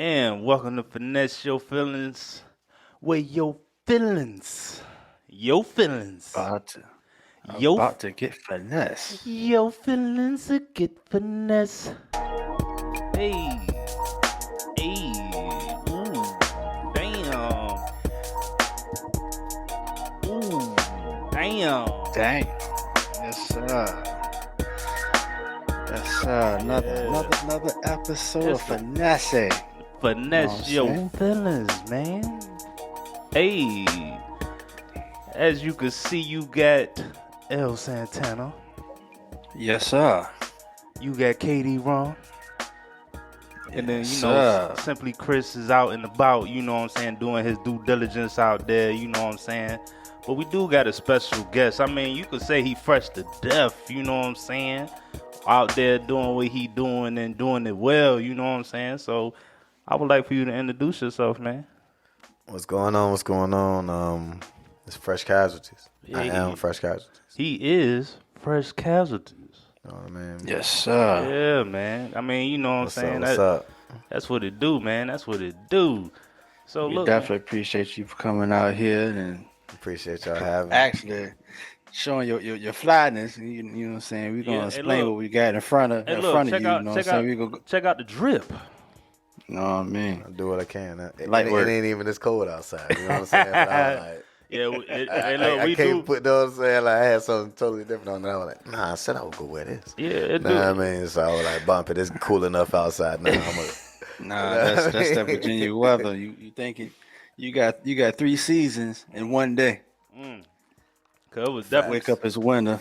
And welcome to Finesse Your Feelings, where your feelings, your feelings, your, About to get finesse. your feelings will get finesse. Hey, hey, ooh, damn, ooh, damn. Dang. Yes, sir. Yes, sir. Another episode of finesse. Finesse your feelings, man. Hey, as you can see, you got El Santana. Yes, sir. You got KD Ron. And then, Sir. Simply Chris is out and about, doing his due diligence out there, But we do got a special guest. I mean, you could say he fresh to death, out there doing what he doing and doing it well, So I would like for you to introduce yourself, man. What's going on? It's Fresh Casualties. Yeah. I am Fresh Casualties. He is Fresh Casualties. You know what I mean? Yes, sir. Yeah, man. I mean, you know what I'm saying? What's up? That's what it do, man. That's what it do. So we look, definitely appreciate you for coming out here and appreciate y'all having me. Actually showing your flyness. You know what I'm saying? We're gonna explain what we got in front of you. You know what I'm saying? We go check out the drip. You know what I mean? I do what I can. It ain't even this cold outside. You know what I'm saying? But I was like, I can't put those saying like I had something totally different on. And I was like, nah, I said I would go wear this. Yeah, it do. I mean, so I was like, bump it. It's cool enough outside now. That's that Virginia weather. You thinking you got 3 seasons in one day. Cause it was definitely wake up as winter,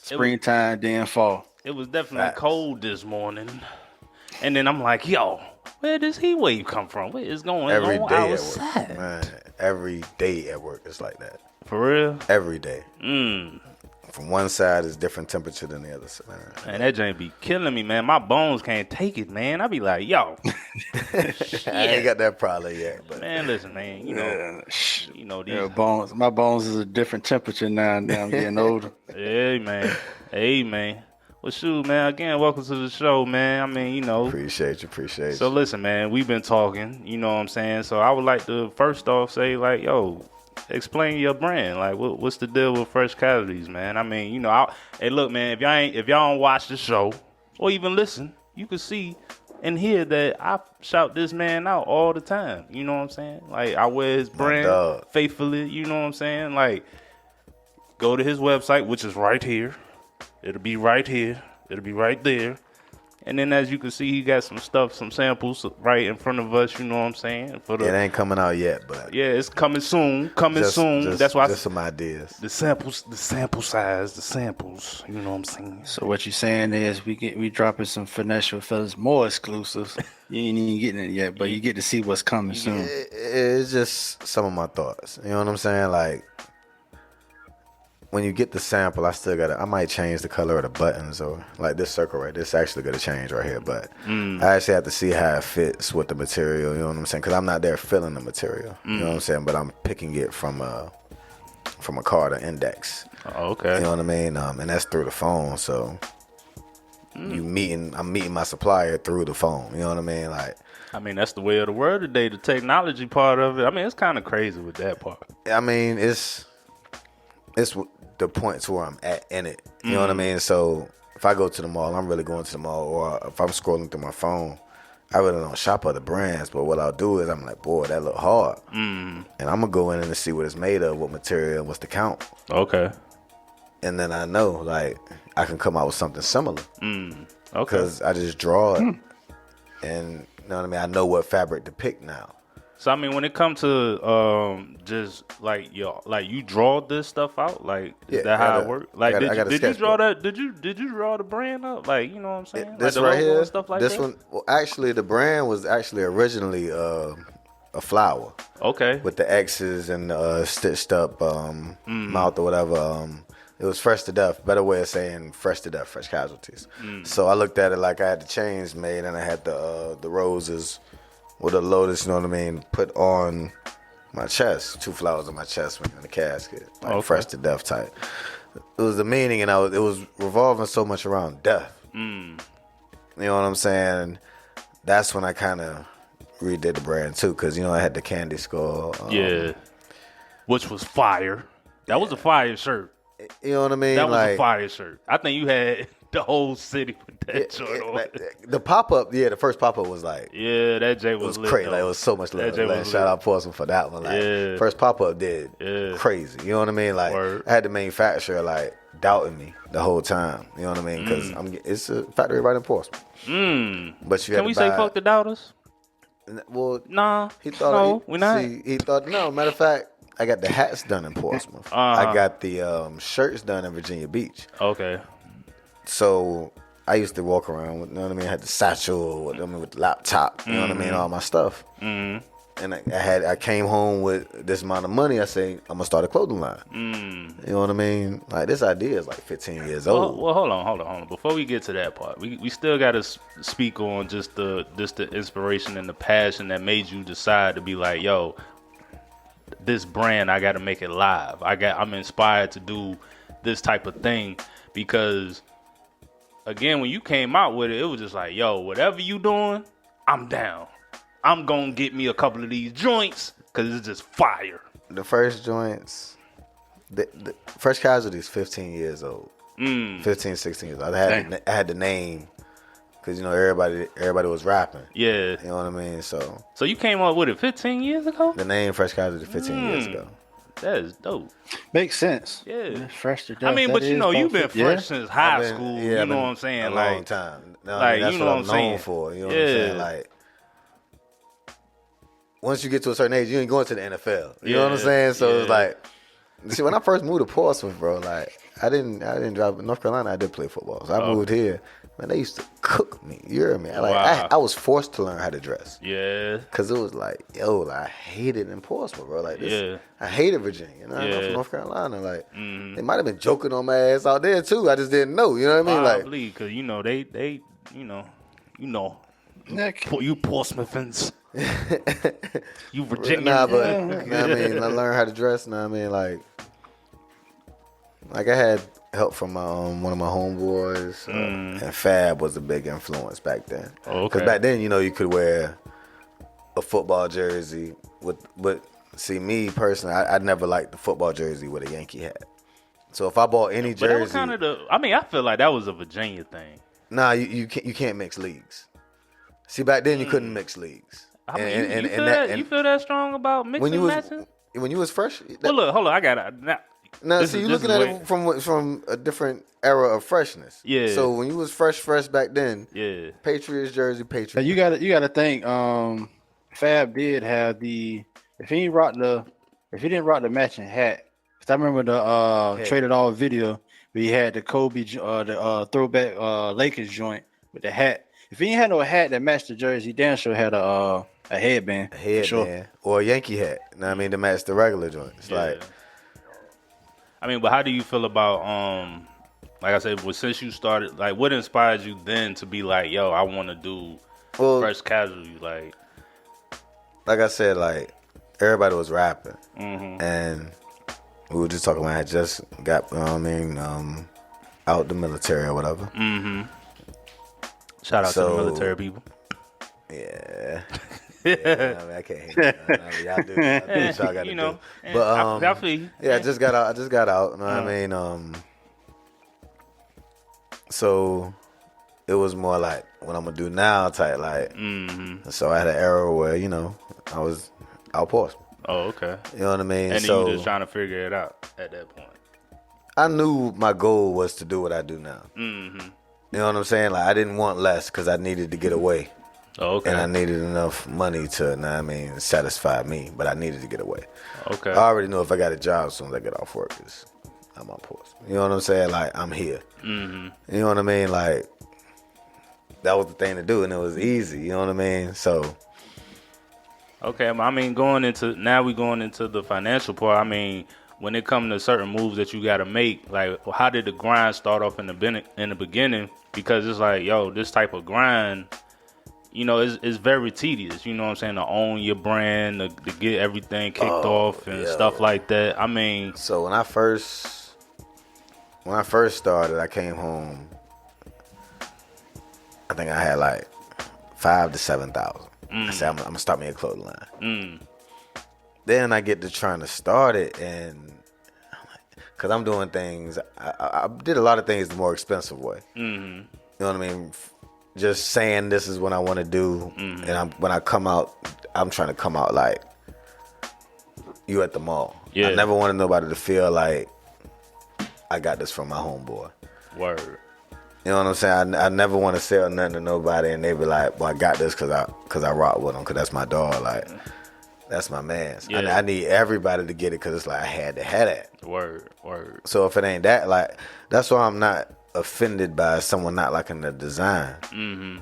springtime, then fall. It was definitely cold this morning, and then I'm like, yo, where does heat wave come from? What is going every on day outside? At work, man. Every day at work is like that. For real? Every day. From one side is different temperature than the other side. Man, that joint be killing me, man. My bones can't take it, man. I be like, yo. I ain't got that problem yet. But man, listen, man. These bones. My bones is a different temperature now. Now I'm getting older. Hey, man. Well, shoot, man. Again, welcome to the show, man. I mean, Appreciate you. So listen, man. We've been talking. You know what I'm saying. So I would like to first off say, like, yo. Explain your brand. Like, what's the deal with Fresh Casualties, man? I mean, hey, look, man. If y'all don't watch the show or even listen, you can see and hear that I shout this man out all the time. You know what I'm saying? Like, I wear his brand faithfully. You know what I'm saying? Like, go to his website, which is right here. It'll be right here. It'll be right there. And then, as you can see, he got some stuff, some samples right in front of us. You know what I'm saying? It ain't coming out yet, but yeah, it's coming soon. That's why just some ideas. The samples, the sample size, the samples. You know what I'm saying? So what you're saying is we dropping some Finesse Your Fellas more exclusives. You ain't even getting it yet, but you get to see what's coming soon. It's just some of my thoughts. You know what I'm saying? Like, when you get the sample, I might change the color of the buttons or like this circle right. This actually gonna change right here, but I actually have to see how it fits with the material. You know what I'm saying? Because I'm not there feeling the material. You know what I'm saying? But I'm picking it from a card or index. Oh, okay. You know what I mean? And that's through the phone. So I'm meeting my supplier through the phone. You know what I mean? Like, I mean, that's the way of the world today. The technology part of it. I mean, it's kind of crazy with that part. I mean, it's the points where I'm at in it. You know what I mean? So if I go to the mall, I'm really going to the mall. Or if I'm scrolling through my phone, I really don't shop other brands. But what I'll do is I'm like, boy, that look hard. And I'm going to go in and see what it's made of, what material, and what's the count. Okay. And then I know, like, I can come out with something similar. Okay. Because I just draw it. And, you know what I mean? I know what fabric to pick now. So I mean, when it comes to just like you draw this stuff out, like is that how it works? Like, did you draw that? Did you draw the brand up? Like, you know what I'm saying? This like right here, and stuff like this that? one. Well, actually, the brand was actually originally a flower. Okay. With the X's and stitched up mouth or whatever. It was Fresh to Death. Better way of saying Fresh to Death, Fresh Casualties. So I looked at it like I had the chains made and I had the roses with a lotus, you know what I mean, put on my chest. 2 flowers on my chest in the casket. Like Fresh to Death type. It was the meaning, and it was revolving so much around death. You know what I'm saying? That's when I kind of redid the brand too, because I had the Candy Skull. Yeah, which was fire. That was a fire shirt. You know what I mean? That was a fire shirt. I think you had the whole city with that shirt on. The pop-up, the first pop-up was like, yeah, that J was lit, crazy. Like, it was so much love. Like, shout out Portsmouth for that one. Like, first pop-up did crazy. You know what I mean? Like, I had the manufacturer like doubting me the whole time. You know what I mean? Because it's a factory right in Portsmouth. But you can we say fuck the doubters? Well, nah. He thought no, we're not. He thought no. Matter of fact, I got the hats done in Portsmouth. I got the shirts done in Virginia Beach. Okay. So I used to walk around with, I had the satchel with the laptop, you know what I mean, all my stuff. And I came home with this amount of money. I say I'm gonna start a clothing line. You know what I mean? Like, this idea is like 15 years old. Well, hold on. Before we get to that part, we still got to speak on just the inspiration and the passion that made you decide to be like, yo, this brand, I got to make it live. I'm inspired to do this type of thing because, again, when you came out with it, it was just like, yo, whatever you doing, I'm down. I'm going to get me a couple of these joints because it's just fire. The first joints, the Fresh Casualties, 15 years old. 15, 16 years old. I had the name because, everybody was rapping. Yeah. You know what I mean? So you came up with it 15 years ago? The name Fresh Casualties 15 years ago. That is dope. Makes sense. Yeah. Fresh to death. I mean, but you've been fresh since high school. Yeah, you know what I'm saying? A long time. No, like, that's you know what I'm I'm saying? known for. You know what I'm saying? Like, once you get to a certain age, you ain't going to the NFL. You know what I'm saying? So it's like, see, when I first moved to Portsmouth, bro, like, I didn't drive North Carolina. I did play football. So I moved here. Man, they used to cook me. You hear me? Like, Wow. I was forced to learn how to dress. Yeah. Cause it was like, yo, I hated in Portsmouth, bro. Like this, I hated Virginia. I'm from North Carolina. Like, they might have been joking on my ass out there too. I just didn't know. You know what I mean? Probably, because they you Portsmouthans. You Virginia. Nah, but I learned how to dress. Know what I mean? Like I had help from one of my homeboys, and Fab was a big influence back then. Because back then, you could wear a football jersey but see, me personally, I never liked the football jersey with a Yankee hat. So if I bought any jersey, that was kind of I feel like that was a Virginia thing. Nah, you can't mix leagues. See, back then you couldn't mix leagues. I mean, you feel that strong about mixing and matching? When you was fresh? Well, look, hold on, I got it. Now, see, you're looking at it from a different era of freshness. Yeah. So when you was fresh back then, Patriots jersey, Patriots. Now you gotta think. Fab did have if he didn't rock the matching hat. 'Cause I remember the Traded All video where he had the Kobe, the throwback Lakers joint with the hat. If he ain't had no hat that matched the jersey, he damn sure had a headband. A headband or a Yankee hat. You know what I mean, to match the regular joint. It's like. I mean, but how do you feel about like I said, since you started, like, what inspired you then to be like, yo, I want to do Fresh Casualties? Like I said, like, everybody was rapping, and we were just talking about, I just got, out the military or whatever. Shout out to the military people. Yeah. I can't hate that. Y'all do what y'all got to do. But definitely. Yeah, I just got out. You know what I mean? So it was more like what I'm gonna do now type. Like, so I had an era where I was out Portsmouth. Oh, okay. You know what I mean? And then you just trying to figure it out at that point. I knew my goal was to do what I do now. You know what I'm saying? Like, I didn't want less because I needed to get away. Oh, okay. And I needed enough money to, satisfy me, but I needed to get away. Okay. I already know if I got a job as soon as I get off work, I'm on post. You know what I'm saying? Like, I'm here. You know what I mean? Like, that was the thing to do, and it was easy. You know what I mean? So. Okay, I mean, going into the financial part, I mean, when it comes to certain moves that you got to make, like, how did the grind start off in the beginning? Because it's like, yo, this type of grind, it's very tedious, you know what I'm saying, to own your brand, to get everything kicked off and stuff like that. I mean, so when I first started, I came home, I think I had like 5,000 to 7,000. I said, I'm gonna start me a clothing line. Mm. Then I get to trying to start it, and because I'm doing things, I did a lot of things the more expensive way. Mm-hmm. You know what I mean? Just saying this is what I want to do, and when I come out, I'm trying to come out like you at the mall. Yeah. I never wanted nobody to feel like I got this from my homeboy. Word. You know what I'm saying? I never want to sell nothing to nobody, and they be like, "Well, I got this because I rock with him, because that's my dog. Like, that's my man. Yeah. I need everybody to get it because it's like I had to have that. Word. So if it ain't that, like, that's why I'm not offended by someone not liking the design. Mm-hmm.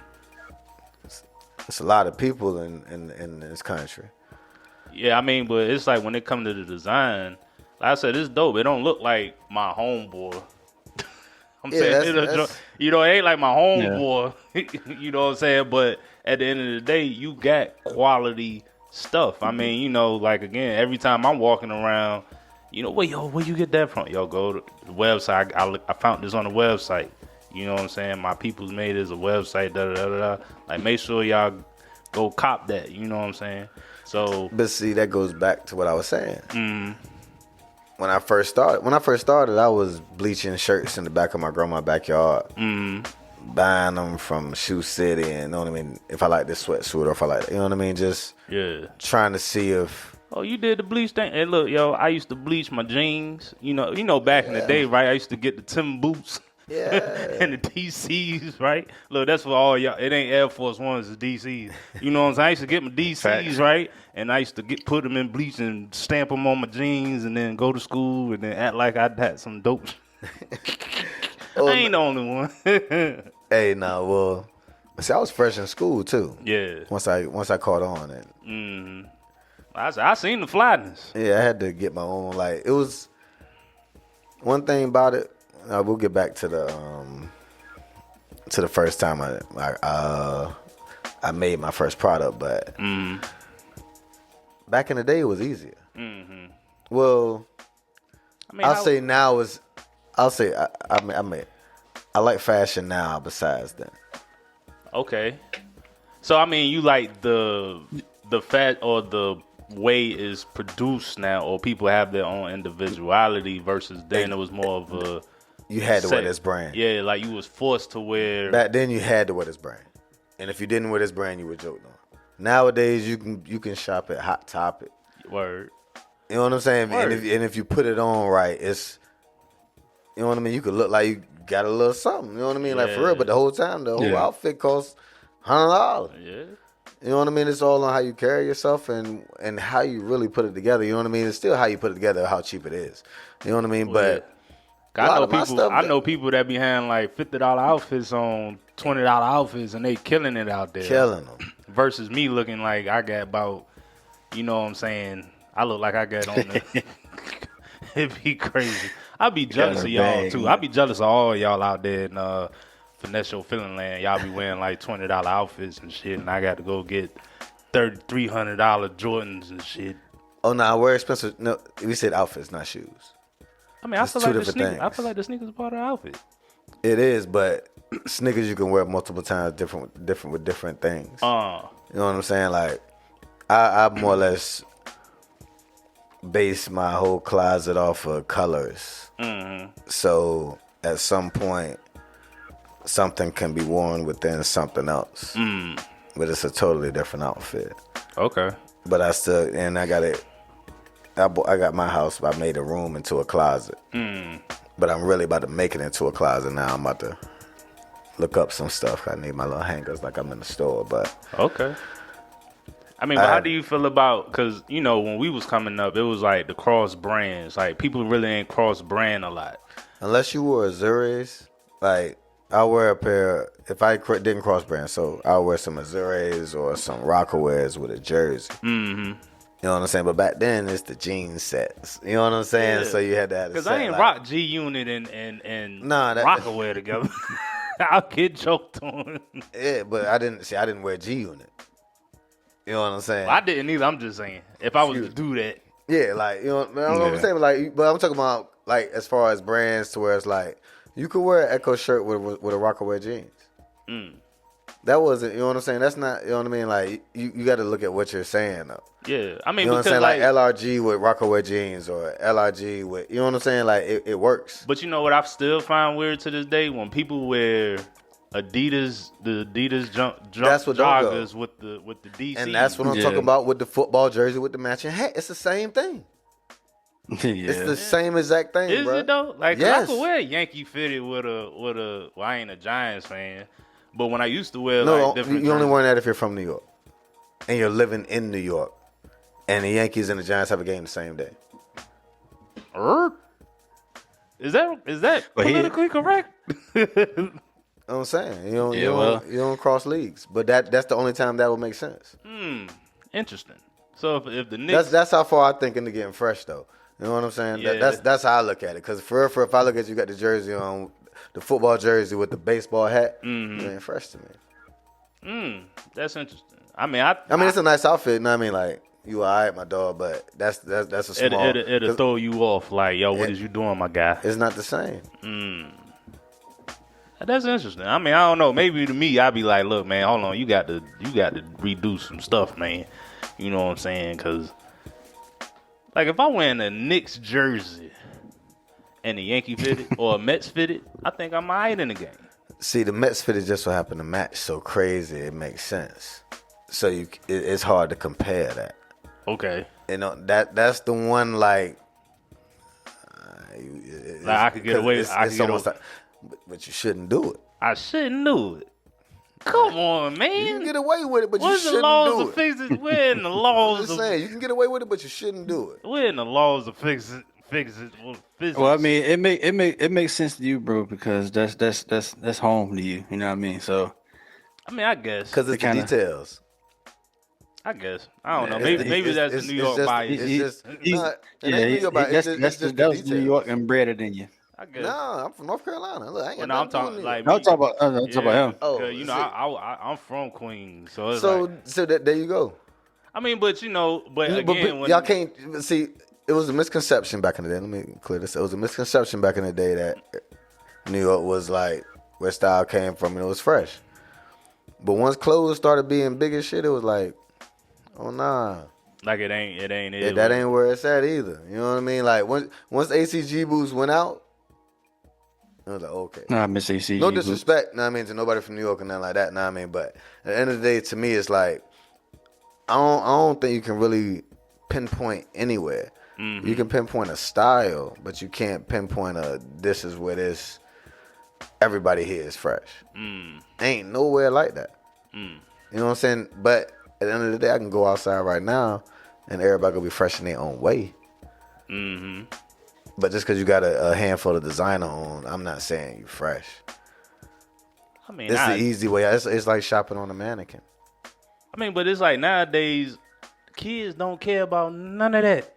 It's a lot of people in this country. Yeah, I mean, but it's like when it comes to the design, like I said, it's dope. It don't look like my homeboy. I'm saying, it ain't like my homeboy. Yeah. You know what I'm saying? But at the end of the day, you got quality stuff. I mean, like, again, every time I'm walking around, where you get that from? Yo, go to the website. I found this on the website. You know what I'm saying? My people's made is a website. Like, make sure y'all go cop that. You know what I'm saying? So, but see, that goes back to what I was saying. Mm, When I first started, I was bleaching shirts in the back of my grandma's backyard, buying them from Shoe City, and you know what I mean. If I like this sweatsuit, or if I like, you know what I mean, just trying to see if. Oh, you did the bleach thing? Hey, look, yo, I used to bleach my jeans. You know, back in the day, right? I used to get the Tim boots. Yeah. And the DCs, right? Look, that's for all y'all. It ain't Air Force Ones, it's DCs. You know what I'm saying? I used to get my DCs, Facts. right? And I used to put them in bleach and stamp them on my jeans, and then go to school and then act like I had some dope. I ain't the only one. Hey, nah, well, see, I was fresh in school too. Yeah. Once I caught on it. I seen the flyness. Yeah, I had to get my own. Like, it was one thing about it. We'll get back to the first time I made my first product, but back in the day it was easier. Mm-hmm. Well, I mean, I like fashion now. Besides that, okay. So I mean, you like the fat or the way is produced now, or people have their own individuality versus then it was more of a. You had to wear this brand. Yeah, like you was forced to wear. Back then, you had to wear this brand, and if you didn't wear this brand, you were joked on. Nowadays, you can shop at Hot Topic. Word. You know what I'm saying? Word. And if you put it on right, it's, you know what I mean. You could look like you got a little something. You know what I mean? Like, for real. But the whole time, the whole outfit costs $100. Yeah. You know what I mean? It's all on how you carry yourself and how you really put it together. You know what I mean? It's still how you put it together, how cheap it is. You know what I mean? Well, but I know people that be having like $50 outfits on $20 outfits, and they killing it out there. Killing them. Versus me looking like I got about, you know what I'm saying? I look like I got on the. It'd be crazy. I'd be jealous of y'all too. I'd be jealous of all y'all out there in Finesse Your Feeling Land. Y'all be wearing like $20 outfits and shit, and I got to go get $300 Jordans and shit. Oh no, I wear expensive. No, we said outfits, not shoes. I mean, I feel like the sneakers are part of the outfit. It is, but sneakers you can wear multiple times, different with different things. You know what I'm saying? Like, I more or less base my whole closet off of colors. Mm-hmm. So at some point, something can be worn within something else, but it's a totally different outfit. Okay. But I got it. I got my house. I made a room into a closet. But I'm really about to make it into a closet now. I'm about to look up some stuff. I need my little hangers like I'm in the store. But okay. I mean, but how do you feel about, because, when we was coming up, it was like the cross brands. Like, people really ain't cross brand a lot. Unless you wore Azures, like, I'll wear a pair, if I didn't cross brand, so I'll wear some Azures or some Rockawares with a jersey. Mm-hmm. You know what I'm saying? But back then, it's the jean sets. You know what I'm saying? Yeah. So you had to have a set. Because I ain't rock G-Unit and Rockaware together. I'll get choked on. Yeah, but I didn't wear G-Unit. You know what I'm saying? Well, I didn't either. I'm just saying. If I was to do that. Yeah, like, you know what I'm saying? Like, but I'm talking about, like, as far as brands to where it's like, you could wear an Echo shirt with a Rockaware jeans. That wasn't, you know what I'm saying? That's not, you know what I mean? Like, you got to look at what you're saying, though. Yeah, I mean, You know what I'm because saying? Like LRG with Rockaway jeans or LRG with, you know what I'm saying? Like, it works. But you know what I still find weird to this day? When people wear Adidas, the Adidas jump That's what don't go. joggers with the DC. And that's what I'm talking about with the football jersey with the matching hat. It's the same thing. It's the same exact thing, Is bro. it though? Like, 'cause yes. I could wear Yankee fitted with a. Well, I ain't a Giants fan, but when I used to wear No, like different, you only jerseys- wearing that if you're from New York and you're living in New York, and the Yankees and the Giants have a game the same day. Is that politically correct? You know what I'm saying? You don't cross leagues, but that's the only time that would make sense. Interesting. So if the Knicks, That's how far I think into getting fresh, though. You know what I'm saying? Yeah. That's how I look at it. Because for if I look at you got the jersey on, the football jersey with the baseball hat, it ain't fresh to me. that's interesting. I mean, it's a nice outfit. You know what I mean? Like, you all right, my dog, but that's a small. It'll throw you off. Like, yo, what is you doing, my guy? It's not the same. That's interesting. I mean, I don't know. Maybe to me, I'd be like, look, man, hold on. You got to redo some stuff, man. You know what I'm saying? Because, like, if I'm wearing a Knicks jersey and a Yankee fitted or a Mets fitted, I think I'm all right in the game. See, the Mets fitted just so happened to match so crazy, it makes sense. So it's hard to compare that. Okay. You know, that's the one, like I could get away. But you shouldn't do it. I shouldn't do it. Come on, man. You can get away with it, but What's you the shouldn't laws do of it. physics? We're in the laws I'm just of saying, you can get away with it, but you shouldn't do it. we're in the laws of physics. Well, I mean, it makes sense to you, bro, because that's home to you. You know what I mean? So, I mean, I guess. Because it's the details. I guess. I don't know. Maybe that's the New York bias. It's just, that was New York and bred in you. I guess. No, I'm from North Carolina. Look, I ain't got No, I'm nothing to do talking with like me. I'm talking about him. Oh, 'cause, you know, I'm from Queens, so it's so there you go. I mean, but you know, but again, when y'all can't see. It was a misconception back in the day. Let me clear this. It was a misconception back in the day that New York was like where style came from and it was fresh. But once clothes started being big as shit, it was like, oh nah. like it ain't That ain't where it's at either. You know what I mean? Like once ACG boots went out, I was like, okay. Nah, I miss ACG. No disrespect, know what I mean, to nobody from New York and nothing like that, know what I mean? But at the end of the day, to me, it's like, I don't think you can really pinpoint anywhere. Mm-hmm. You can pinpoint a style, but you can't pinpoint this is where this, everybody here is fresh. Ain't nowhere like that. You know what I'm saying? But at the end of the day, I can go outside right now and everybody gonna be fresh in their own way. Mm-hmm. But just because you got a handful of designer on, I'm not saying you fresh. I mean, it's the easy way. It's like shopping on a mannequin. I mean, but it's like nowadays, kids don't care about none of that.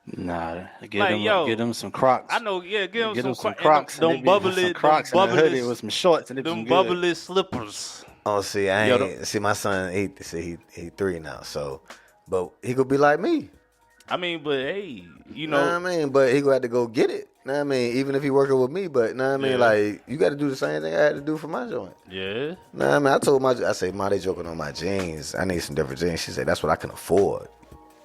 Nah, get them some Crocs. I know, yeah, get them some Crocs. Them bubbly Crocs and a hoodie with some shorts and them bubbly slippers. Oh, see, see my son. He 3 now, so, but he could be like me. I mean, but hey, you know what I mean? But he gonna have to go get it. Know what I mean? Even if he working with me, but know what I mean? Like, you got to do the same thing I had to do for my joint. Yeah. Know what I mean? I told I say, Ma, they joking on my jeans. I need some different jeans. She said, that's what I can afford.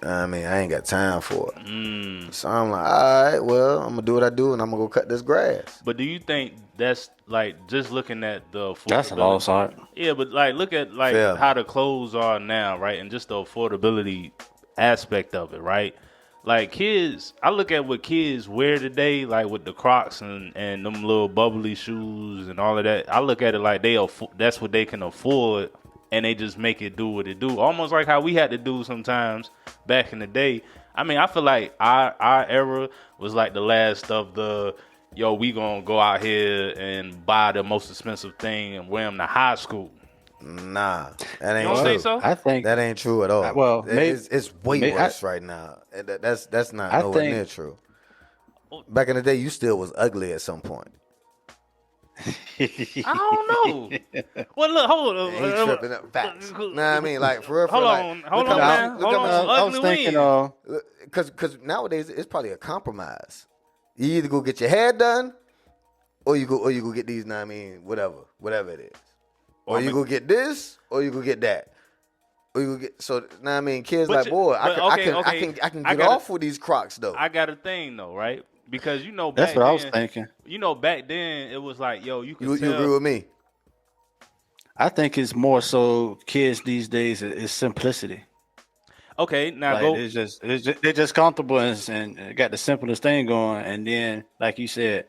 Know what I mean? I ain't got time for it. So I'm like, all right, well, I'm gonna do what I do, and I'm gonna go cut this grass. But do you think that's like just looking at the affordability? That's a lost art. Yeah, but like look at like how the clothes are now, right? And just the affordability aspect of it, right? Like kids, I look at what kids wear today, like with the Crocs and them little bubbly shoes and all of that. I look at it like that's what they can afford, and they just make it do what it do. Almost like how we had to do sometimes back in the day. I mean, I feel like our era was like the last of the, yo, we gonna go out here and buy the most expensive thing and wear them to high school. Nah, that ain't you don't true. Say so? I think that ain't true at all. Well, it's way worse right now. That's not nowhere near true. Back in the day, you still was ugly at some point. I don't know. Well, look, hold on. He tripping up facts. Nah, I mean, like for real. Hold on, man. Hold on. I was thinking, because nowadays it's probably a compromise. You either go get your hair done, or you go get these. Nah, I mean, whatever it is. or you go get this, or you go get that. Or you go get now I mean kids like boy, I can get off with these Crocs though. I got a thing though, right? Because That's what I was thinking. Back then it was like, yo, you agree with me? I think it's more so kids these days is simplicity. Okay, now like they're just comfortable and got the simplest thing going, and then like you said,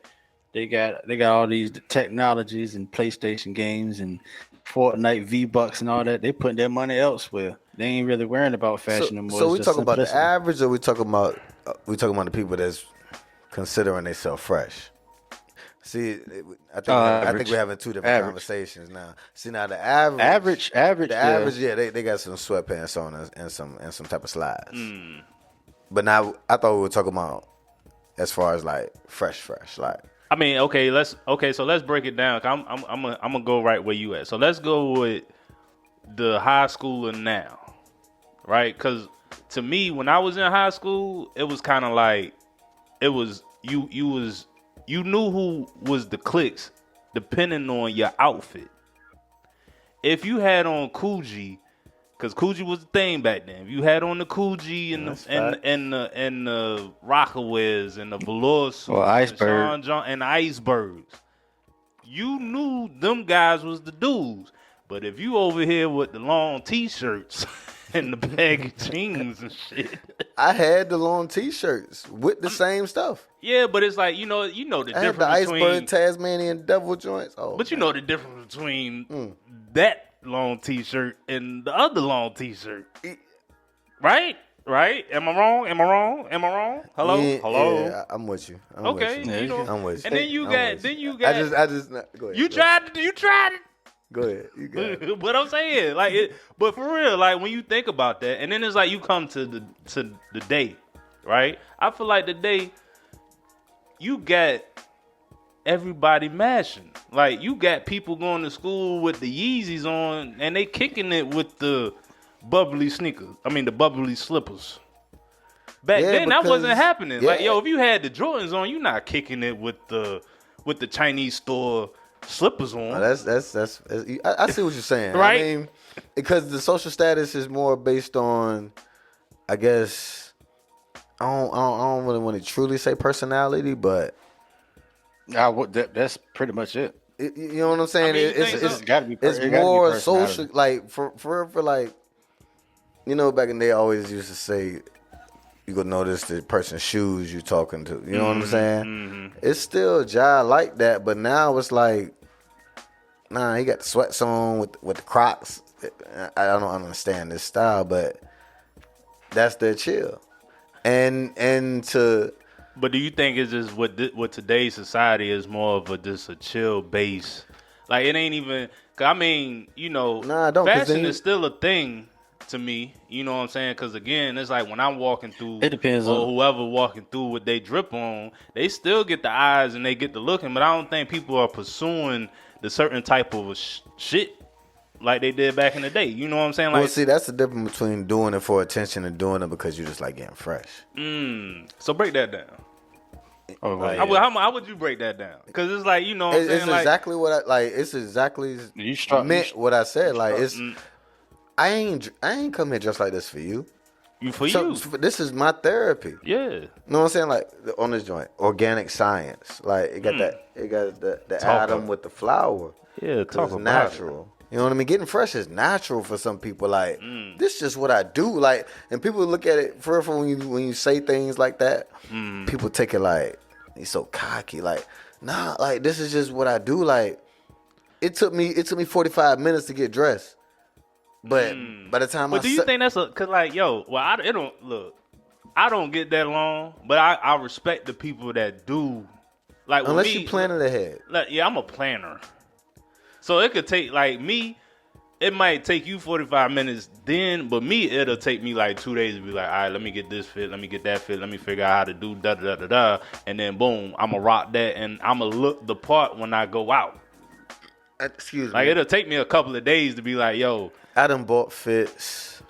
they got all these technologies and PlayStation games and Fortnite V-Bucks and all that. They putting their money elsewhere. They ain't really worrying about fashion anymore. So we talking about the average, or we talking about the people that's considering themselves fresh? See, I think we're having two different conversations now. See, now the average, yeah, they got some sweatpants on and some type of slides. But now I thought we were talking about as far as like fresh. Like, I mean, so let's break it down. I'm gonna go right where you at. So let's go with the high schooler now, right? Because to me, when I was in high school, it was kind of like it was you knew who was the cliques depending on your outfit. If you had on Coogee, because Coogee was the thing back then. If you had on the Coogee and the Rockaway's and the velour suits and the icebergs, you knew them guys was the dudes. But if you over here with the long t-shirts and the baggy jeans and shit, I had the long t-shirts with the same stuff. Yeah, but it's like you know the difference between the iceberg Tasmanian devil joints. But you know the difference between that long t-shirt and the other long t-shirt, right? Am I wrong? Hello. Yeah, I'm with you. I'm with you. I'm with you. And then you got. I just go ahead. You tried it. Go ahead. You got it. What I'm saying, but for real, like when you think about that, and then it's like you come to the day, right? I feel like the day you got everybody mashing. Like you got people going to school with the Yeezys on, and they kicking it with the bubbly sneakers. I mean the bubbly slippers. Back then that wasn't happening. Yeah. Like if you had the Jordans on, you're not kicking it with the Chinese store slippers on. Oh, that's I see what you're saying. Right? I mean, because the social status is more based on, I guess, I don't really want to truly say personality, but that's pretty much it. You know what I'm saying? I mean, it's got to be. It's more social, like for like, back in the day, I always used to say, you could notice the person's shoes you talking to. You know what I'm saying? Mm-hmm. It's still jive like that, but now it's like, nah, he got the sweats on with the Crocs. I don't understand this style, but that's their chill. And to. But do you think it's just what today's society is more of just a chill base? Like it ain't even. I mean, fashion is still a thing to me. You know what I'm saying? Because again, it's like when I'm walking through, it depends on whoever walking through what they drip on. They still get the eyes and they get the looking, but I don't think people are pursuing the certain type of shit like they did back in the day. You know what I'm saying? Like, well, see, that's the difference between doing it for attention and doing it because you just like getting fresh. So break that down. Oh, right, yeah. How would you break that down? Because it's like, what I'm saying? It's exactly what I like. It's exactly what I said. Like it's. I ain't come here just like this for you. This is my therapy. Yeah. You know what I'm saying? Like on this joint, organic science. Like it got the atom with the flour. Yeah, talk about natural. It. You know what I mean? Getting fresh is natural for some people. Like this is just what I do. Like, and people look at it for when you say things like that. People take it like he's so cocky. Like, nah. Like this is just what I do. Like, it took me 45 minutes to get dressed. But by the time do you think that's cause like I don't get that long, but I respect the people that do. Like unless you planning ahead. Like, yeah, I'm a planner, so it could take like me. It might take you 45 minutes then, but me it'll take me like 2 days to be like, all right, let me get this fit, let me get that fit, let me figure out how to do da da da da, and then boom, I'ma rock that, and I'ma look the part when I go out. Excuse me. Like it'll take me a couple of days to be like, yo. I done bought fits,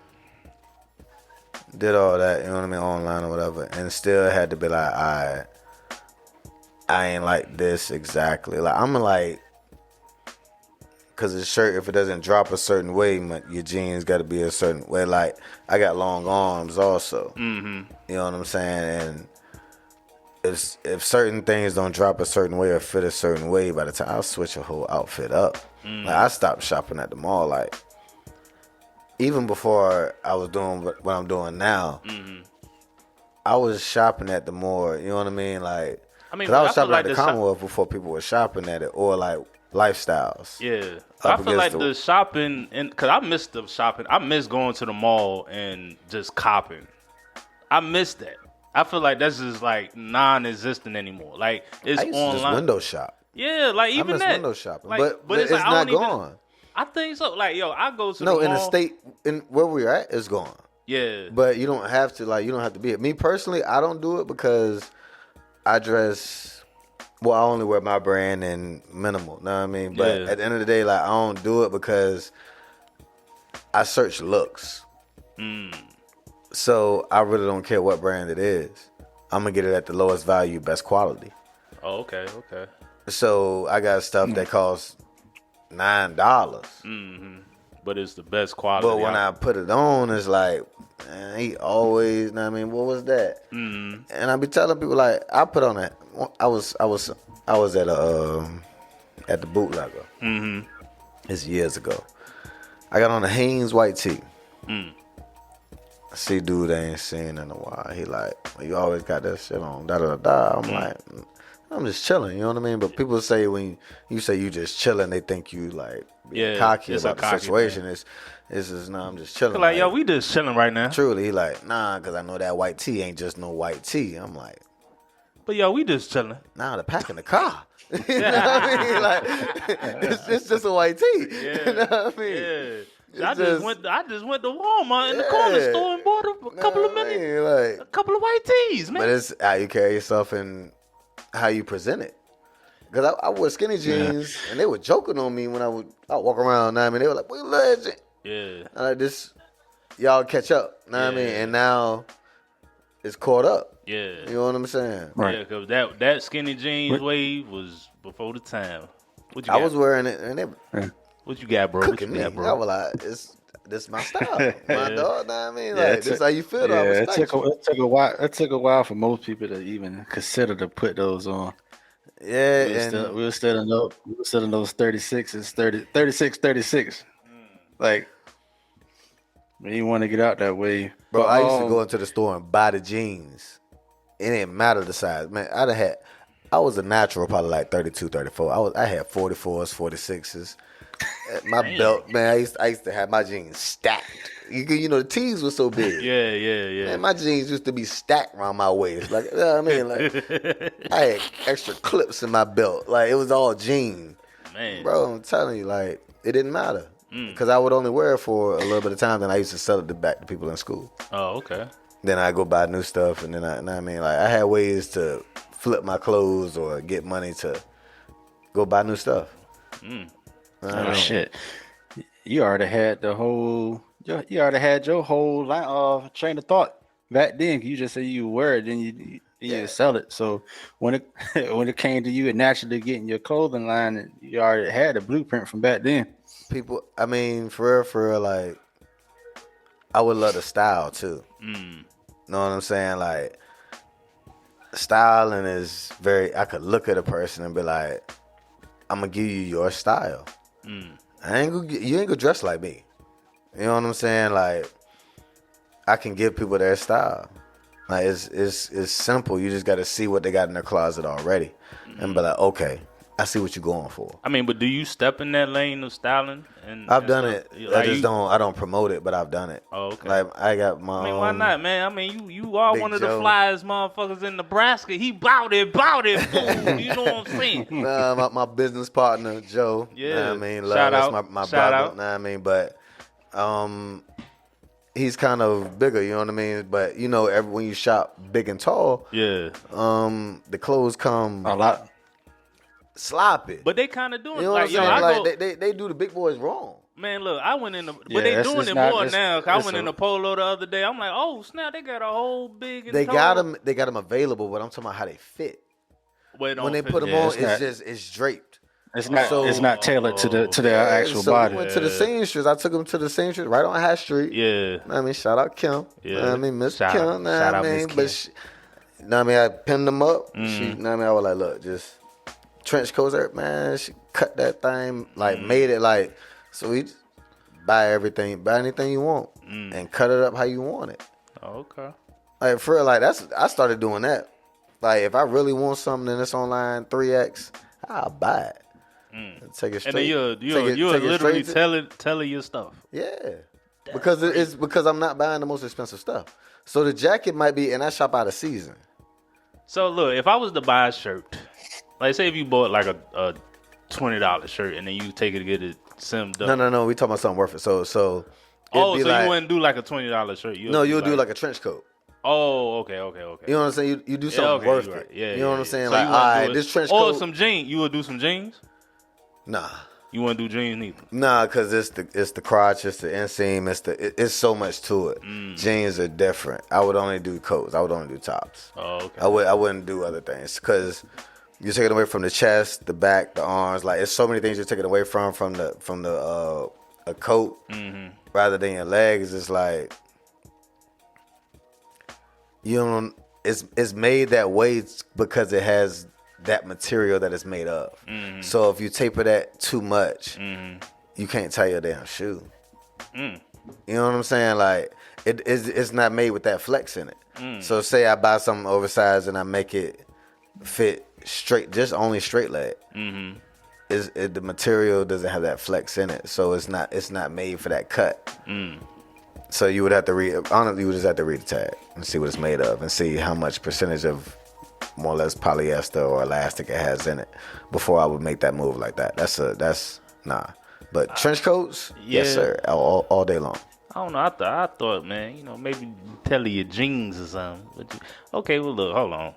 did all that, you know what I mean, online or whatever, and still had to be like, I ain't like this exactly. Like I'm like because the shirt, if it doesn't drop a certain way, your jeans got to be a certain way. Like, I got long arms also. Mm-hmm. You know what I'm saying? And if certain things don't drop a certain way or fit a certain way, by the time I'll switch a whole outfit up. Like, I stopped shopping at the mall. Like, even before I was doing what I'm doing now, I was shopping at the mall. You know what I mean? Like, because I was shopping at the Commonwealth before people were shopping at it, or like lifestyles. Yeah, I feel like the shopping, because I miss the shopping. I miss going to the mall and just copping. I miss that. I feel like that's just like non-existent anymore. Like, it's I used online. to just window shop. Yeah, like even I miss that. window shopping, like, but it's like, not gone. I think so. Like, yo, I go to the mall. In the state in where we're at, it's gone. Yeah, but you don't have to. Like, you don't have to be it. Me personally, I don't do it because I dress. Well, I only wear my brand and minimal. Know what I mean? But at the end of the day, like, I don't do it because I search looks. So I really don't care what brand it is. I'm gonna get it at the lowest value, best quality. Oh, okay. So I got stuff that costs $9. But it's the best quality. But when I put it on, it's like, man, he always, know what I mean, what was that? And I be telling people, like, I put on that. I was at at the bootlegger. It's years ago. I got on a Hanes white tee. I see dude I ain't seen in a while. He like, well, you always got that shit on. Da da da. I'm like, I'm just chilling. You know what I mean? But people say when you say you just chilling, they think you like cocky about the situation. It's just no. I'm just chilling. Like, yo, we just chilling right now. Truly, he like, nah, because I know that white tee ain't just no white tee. I'm like, but yo, we just chilling. Nah, the pack in the car. You know what I mean? Like, it's just a white tee. Yeah. You know what I mean? Yeah. I just went to Walmart in the corner store and bought a couple of a couple of white tees, man. But it's how you carry yourself and how you present it. Because I wore skinny jeans and they were joking on me when I would walk around. Know what I mean? They were like, "We legend." Yeah. And like, this, y'all catch up. Know what I mean? And now it's caught up. Yeah. You know what I'm saying? Right. Yeah, because that skinny jeans wave was before the time. What you got? I was wearing it and they what you got, bro? Cooking me. I was like, this my style. My dog, know what I mean? Like, this how you feel. Yeah, it took a while. It took a while for most people to even consider to put those on. Yeah, we were still in those 36s, 36. Like, we didn't want to get out that way. Bro, I used to go into the store and buy the jeans. It didn't matter the size. Man, I was a natural probably like 32, 34. I had 44s, 46s. My belt, man, I used to have my jeans stacked. You know, the tees were so big. Yeah. Man, my jeans used to be stacked around my waist. Like, you know what I mean? Like, I had extra clips in my belt. Like, it was all jean. Man. Bro, I'm telling you, like, it didn't matter. Because I would only wear it for a little bit of time, then I used to sell it back to people in school. Oh, okay. Then I go buy new stuff, and then I mean, like, I had ways to flip my clothes or get money to go buy new stuff. Oh shit! You already had your whole line of train of thought back then. You just said you wear it, then you sell it. So when it came to you naturally getting your clothing line, you already had a blueprint from back then. People, I mean, for real, like, I would love the style too. Know what I'm saying? Like, styling is I could look at a person and be like, I'm gonna give you your style. You ain't gonna dress like me. You know what I'm saying? Like, I can give people their style. Like, it's simple. You just gotta see what they got in their closet already, and be like, okay, I see what you're going for. I mean, but do you step in that lane of styling? I've done it. Like, I don't promote it, but I've done it. Oh, okay. Like, I got my. I mean, why not, man? I mean, you are Big one of the flyest motherfuckers in Nebraska. He bout it, fool. You know what I'm saying? My business partner, Joe. Yeah. Know what I mean, Shout that's out. my Shout brother. out. Know what I mean, but he's kind of bigger. You know what I mean? But you know, when you shop big and tall, the clothes come a lot sloppy. But they kind of doing you know like, what I'm saying? Like, they do the big boys wrong. Man, look, I went in the, but they doing it more now. I went in the Polo the other day. I'm like, oh snap, they got a whole big. And they got them available, but I'm talking about how they fit. When they put them on, it's draped. It's not tailored to their actual so body. we went to the seamstress. I took him to the seamstress right on High Street. Yeah. I mean, shout out Kim. Yeah. I mean, Miss Shout Kim. out I Miss mean, Kim. but she, I mean, I pinned them up. She, I mean, I was like, look, just trench coats, man. She cut that thing, like made it like, so we just buy anything you want, and cut it up how you want it. Okay. Like for real, like I started doing that. Like if I really want something and it's online 3X, I'll buy it. Take it straight. And then you're literally telling your stuff. Yeah. Because I'm not buying the most expensive stuff. So the jacket might be, and I shop out of season. So look, if I was to buy a shirt, like say if you bought like a $20 shirt and then you take it to get it simmed up. No. We talking about something worth it. So so like, you wouldn't do like a $20 shirt. You'll do like a trench coat. Oh, okay. You know what I'm saying? You do something worth it. Yeah, you know what I'm saying? So like, all right, this trench coat. Or some jeans. You would do some jeans? Nah. You wouldn't do jeans neither? Nah, because it's the crotch, it's the inseam, it's so much to it. Jeans are different. I would only do coats. I would only do tops. Oh, okay. I wouldn't do other things because you're taking away from the chest, the back, the arms. Like it's so many things you're taking away from the a coat rather than your legs. It's like it's made that way because it has that material that it's made of. So if you taper that too much, you can't tie your damn shoe. You know what I'm saying? Like it's not made with that flex in it. So say I buy something oversized and I make it fit straight, just only straight leg. The material doesn't have that flex in it, so it's not made for that cut. So you would have to read. Honestly, you would just have to read the tag and see what it's made of, and see how much percentage of more or less polyester or elastic it has in it before I would make that move like that. That's nah. But trench coats, yes sir, all day long. I don't know. I thought, man, maybe tell your jeans or something. But okay, well look, hold on.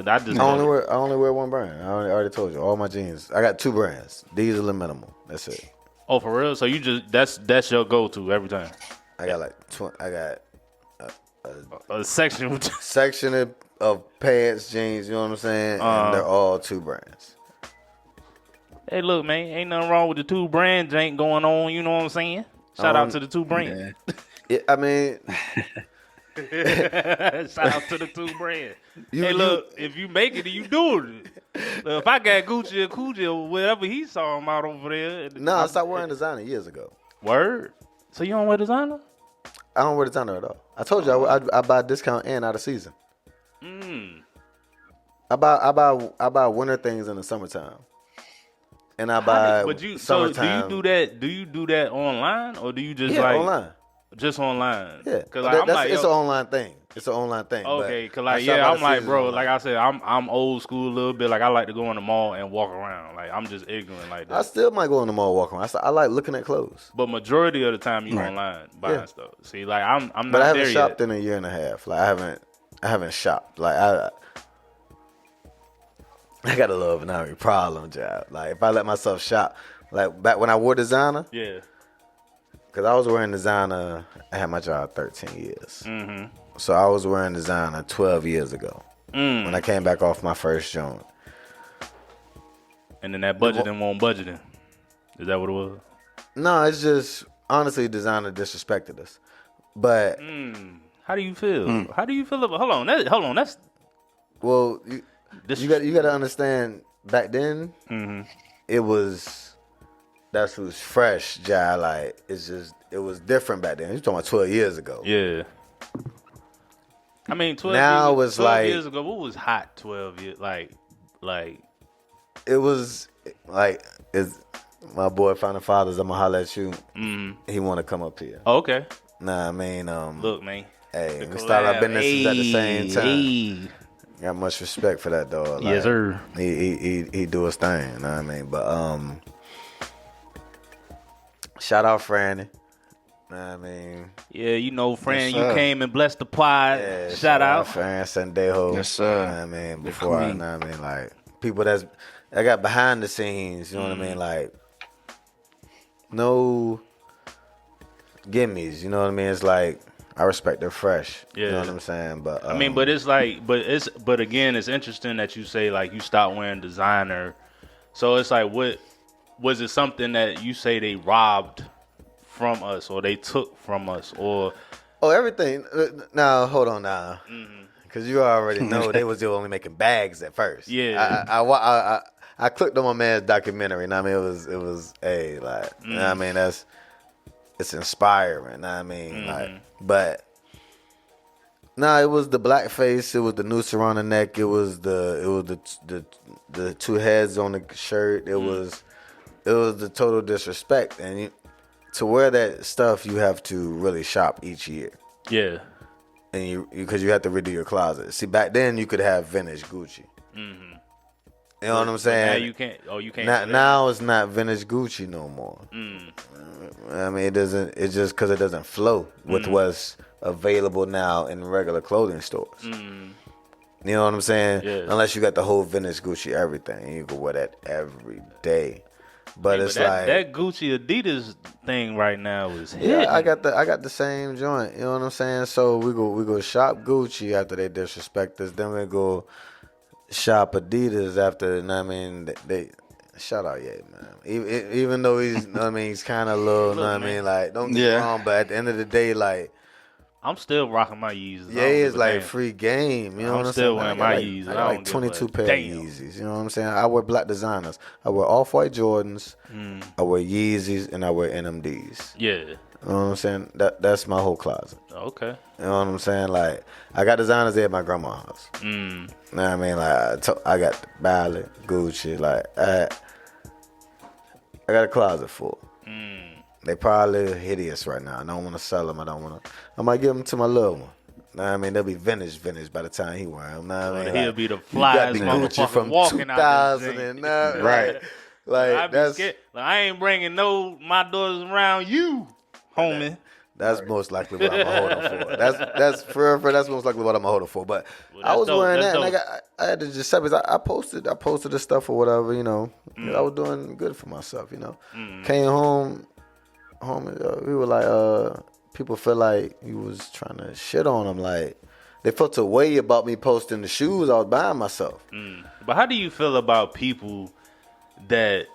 I only wear one brand. I already told you. All my jeans. I got 2 brands. Diesel and Minimal. That's it. Oh, for real? So you just that's your go-to every time? I got like a section of pants, jeans. You know what I'm saying? And they're all 2 brands. Hey, look, man, ain't nothing wrong with the 2 brand jank going on. You know what I'm saying? Shout out to the 2 brands. Yeah, I mean. Shout out to the 2 brand. Look, if you make it, you do it. Look, if I got Gucci or Coogee or whatever he saw him out over there. No, I stopped wearing designer years ago. Word? So you don't wear designer? I don't wear designer at all. I told you I buy discount and out of season. I buy winter things in the summertime. And I buy summertime. So do you do that online or do you just online? Just online. Yeah, it's an online thing. It's an online thing. Okay, cause I'm like, bro, online. Like I said, I'm old school a little bit. Like I like to go in the mall and walk around. Like I'm just ignorant like that. I still might go in the mall walk around. I like looking at clothes. But majority of the time you online buying stuff. See, like I'm not there yet. But I haven't shopped in a year and a half. Like I haven't shopped. Like I got a little of a problem, job. Like if I let myself shop, like back when I wore designer. Yeah. Because I was wearing designer, I had my job 13 years. So I was wearing designer 12 years ago when I came back off my first joint. And then that budgeting won't budgeting. Is that what it was? No, it's just, honestly, designer disrespected us. But. How do you feel? How do you feel about, hold on, that's. Well, you got to understand, back then, it was. That's who's fresh, Jai. Like it was different back then. You're talking about 12 years ago. Yeah. I mean, 12 years ago, what was hot 12 years? Like. It was like, my boy Founding Fathers, I'm gonna holler at you. He wanna come up here. Oh, okay. Nah, I mean, look, man. Hey, we started our businesses at the same time. Got much respect for that dog. Like, yes, sir. He do his thing, you know what I mean? But shout out Franny. I mean, yeah, Fran, you came and blessed the pod. Yeah, shout out Fran Sandejo. Yes, sir. I mean, before I mean, like people that got behind the scenes. You know what I mean? Like no gimmies. You know what I mean? It's like I respect their fresh. Yeah. You know what I'm saying? But I mean, but it's like, but again, it's interesting that you say like you stopped wearing designer. So it's like, what was it? Something that you say they robbed from us, or they took from us, or Oh, everything. Now, hold on now. Because you already know they was only making bags at first. Yeah. I clicked on my man's documentary, and I mean, it was hey, like, you know what I mean, it's inspiring, you know what I mean, like, but nah, it was the blackface, it was the noose around the neck, it was the two heads on the shirt, it was the total disrespect, and to wear that stuff, you have to really shop each year. Yeah. And because you have to redo your closet. See, back then you could have vintage Gucci. You know what I'm saying? Now you can't. Oh, you can't. Now it's not vintage Gucci no more. I mean, it doesn't. It's just because it doesn't flow with what's available now in regular clothing stores. You know what I'm saying? Yeah. Unless you got the whole vintage Gucci everything, and you can wear that every day. But it's that Gucci Adidas thing right now is hitting. Yeah, I got the same joint. You know what I'm saying? So we go shop Gucci after they disrespect us. Then we go shop Adidas after. You know what I mean, they shout out, yeah, man. Even though he's, you know what I mean, he's kind of little. You know what I mean, like don't get me wrong, but at the end of the day, like. I'm still rocking my Yeezys. Yeah, it's like free game. You know what I'm saying? I'm still wearing my Yeezys. I got like 22 pair of Yeezys. You know what I'm saying? I wear black designers. I wear off-white Jordans. I wear Yeezys, and I wear NMDs. Yeah. You know what I'm saying? That's my whole closet. Okay. You know what I'm saying? Like, I got designers there at my grandma's house. You know what I mean? Like, I got Ballad, Gucci. Like, I got a closet full. They probably hideous right now. I don't want to sell them. I might give them to my little one. Know what I mean? They'll be vintage by the time he wear them. Know what I mean? He'll be the flyest motherfucker from walking 2009. out. Right. Like, that's scared. Like, I ain't bringing my daughters around you, homie. That's most likely what I'm gonna hold them for. That's for that's most likely what I'm gonna hold them for. But I was wearing that, and I had to just I posted the stuff or whatever. You know, I was doing good for myself. You know, came home. We were like, people feel like you was trying to shit on them. Like, they felt a way about me posting the shoes I was buying myself. But how do you feel about people that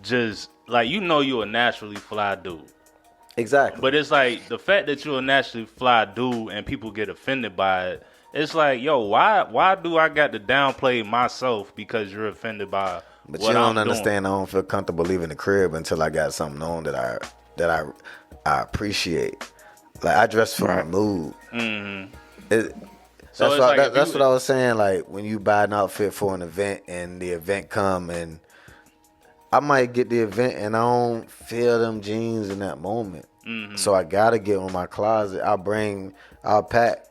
just, like, you're a naturally fly dude? Exactly. But it's like, the fact that you're a naturally fly dude and people get offended by it, it's like, yo, why do I got to downplay myself because you're offended by But what you don't I'm understand. doing? I don't feel comfortable leaving the crib until I got something on that I appreciate. Like, I dress for my mood. That's what I was saying. Like, when you buy an outfit for an event and the event come, and I might get the event and I don't feel them jeans in that moment. So I gotta get on my closet. I'll pack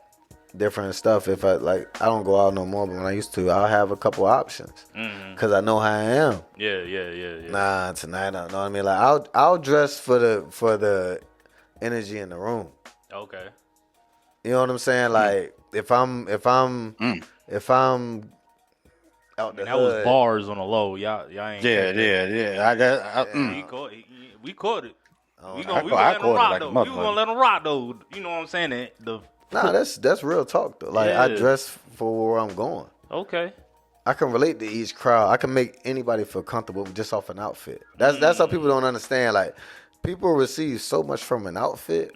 different stuff. If I don't go out no more, but when I used to, I'll have a couple options because I know how I am. Yeah. Nah, tonight, I know what I mean. Like, I'll dress for the energy in the room. Okay. You know what I'm saying? Like, if I'm out the that hood, was bars on the low. Y'all ain't. Yeah. We caught it. We gonna let them rock though. You know what I'm saying? Nah, that's real talk though. Like, I dress for where I'm going. Okay. I can relate to each crowd. I can make anybody feel comfortable just off an outfit. That's how people don't understand. Like, people receive so much from an outfit.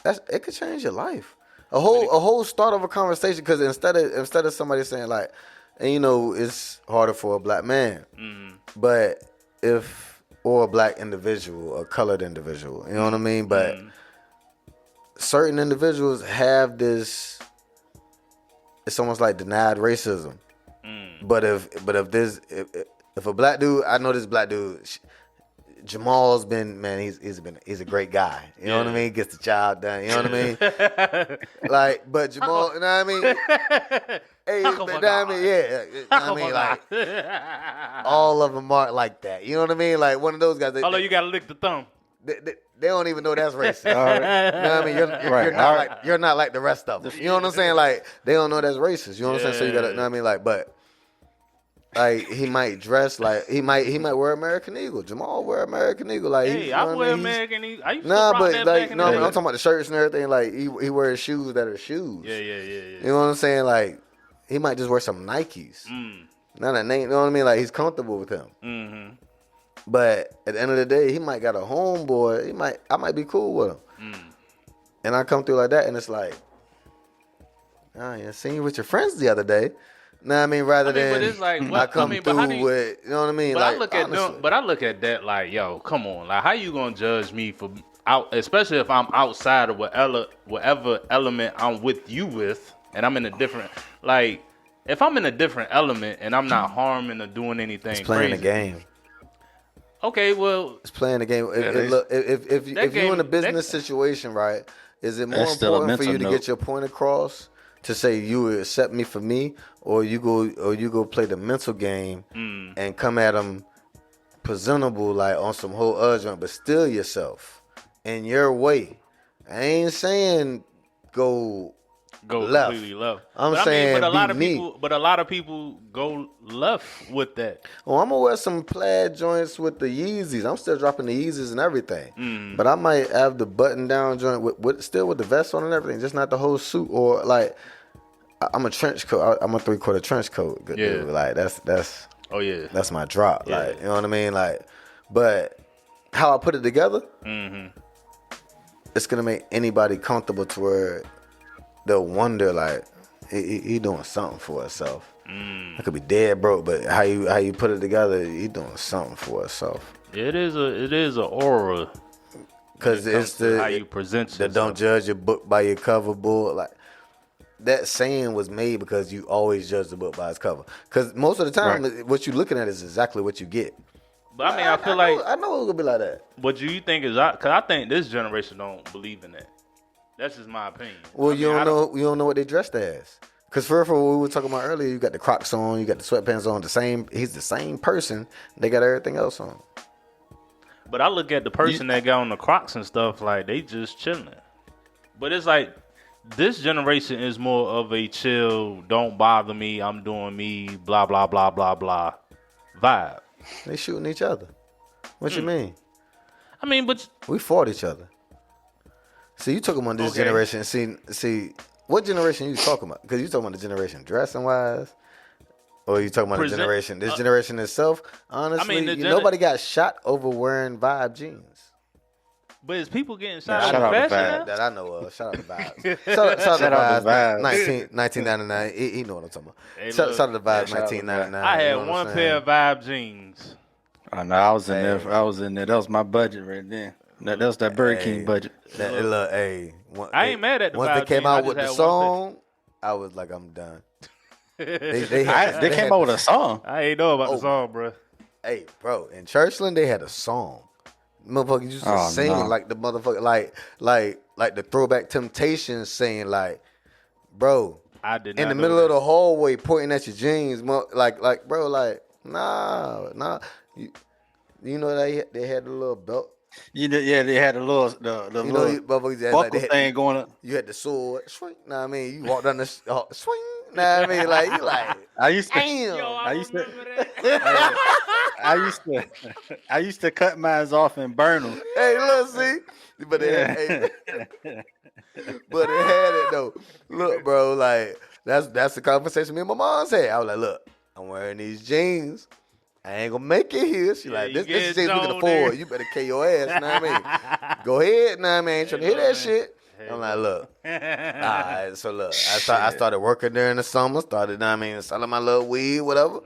It could change your life. A whole start of a conversation. Because instead of somebody saying like, and you know, it's harder for a black man, but or a black individual, a colored individual. You know what I mean? But certain individuals have this. It's almost like denied racism. But if a black dude, I know this black dude, Jamal's been, man, he's a great guy. You know what I mean? Gets the job done. You know what I mean? Like, but Jamal, you know what I mean? Hey, you know what I mean? Yeah. You know what I mean? Like, all of them aren't like that. You know what I mean? Like, one of those guys. Although you gotta lick the thumb. They don't even know that's racist. You know what I mean? You're not like the rest of them. You know what I'm saying? Like, they don't know that's racist. You know what I'm saying? So you gotta, you know what I mean? Like, but like, he might dress like he might wear American Eagle. Jamal wear American Eagle. Like, hey, I wear American Eagle. I used to nah, rock but that like, back in no, the I mean, day. I'm talking about the shirts and everything. Like, he wears shoes that are shoes. Yeah. You know what I'm saying? Like, he might just wear some Nikes. You Not a name, you know what I mean? Like he's comfortable with him. Mm-hmm. But at the end of the day, he might got a homeboy. I might be cool with him. And I come through like that, and it's like, I seen you with your friends the other day. Know what I mean? Rather than but it's like, what, I come through with, you know what I mean? But like, I look at them, but I look at that like, yo, come on, like, how you gonna judge me for out, especially if I'm outside of whatever element I'm with you with, and I'm in a different, like, if I'm in a different element and I'm not harming or doing anything, it's playing crazy, the game. Okay, well, it's playing the game. If you're in a business situation, right? Is it more important for you to get your point across to say you will accept me for me, or you go play the mental game and come at them presentable like on some whole other joint, but still yourself in your way? I ain't saying go left. Completely left. I'm saying but a lot of people go left with that. Oh, I'm gonna wear some plaid joints with the Yeezys. I'm still dropping the Yeezys and everything. But I might have the button down joint with still with the vest on and everything, just not the whole suit. Or like I'm a trench coat. I'm a 3/4 trench coat. Good dude. Like that's oh yeah, that's my drop. Yeah. Like, you know what I mean? Like, but how I put it together, it's gonna make anybody comfortable to where they'll wonder like he doing something for himself. I could be dead broke, but how you put it together, he doing something for himself. It is a aura, because it's how you present yourself. Don't judge your book by your cover, bull. Like that saying was made because you always judge the book by its cover. Because most of the time, what you're looking at is exactly what you get. But I mean, I feel like I know it's gonna be like that. What do you think is? Because I think this generation don't believe in that. That's just my opinion. Well, you don't know what they dressed as. Because for what we were talking about earlier, you got the Crocs on, you got the sweatpants on. He's the same person. They got everything else on. But I look at the person that got on the Crocs and stuff like they just chilling. But it's like this generation is more of a chill, don't bother me, I'm doing me, blah blah blah blah blah vibe. They shooting each other. What you mean? I mean, but we fought each other. See, you talking about this generation. See, what generation you talking about? Because you talking about the generation dressing wise, or you talking about the generation? This generation itself, honestly, nobody got shot over wearing Vibe jeans. But is people getting shot out of Vibe that I know of? Shout out to Vibes. Shout out to Vibes. 1999. He know what I'm talking about. Hey, shout out to Vibes. 1999. I had one pair of Vibe jeans. Oh no, I was in there. I was in there. That was my budget right there. That was that Burger King budget. I ain't mad at the once Vibe they came jeans, out with the song, I was like, I'm done. They came out with a song. I ain't know about the song, bro. Hey, bro, in Churchland they had a song. Motherfuckers used to sing like the motherfucker, like the Throwback Temptations saying like, bro, I did not in the middle of the hallway pointing at your jeans, like bro, like nah. You know they had the little belt. They had the little buckle thing going up. You had the sword, swing. Know what I mean? You walked down the swing. Know what I mean? Like you like. I used to cut mine off and burn them. Hey, look, see, but it had it though. Look, bro, like that's the conversation me and my mom had. I was like, look, I'm wearing these jeans. I ain't gonna make it here. She like, this is things we can afford. You better kill your ass, know what I mean? Go ahead, know what I mean? Ain't trying to hear that shit. I'm like, look. All right, so look, I started working there in the summer, know what I mean, selling my little weed, whatever.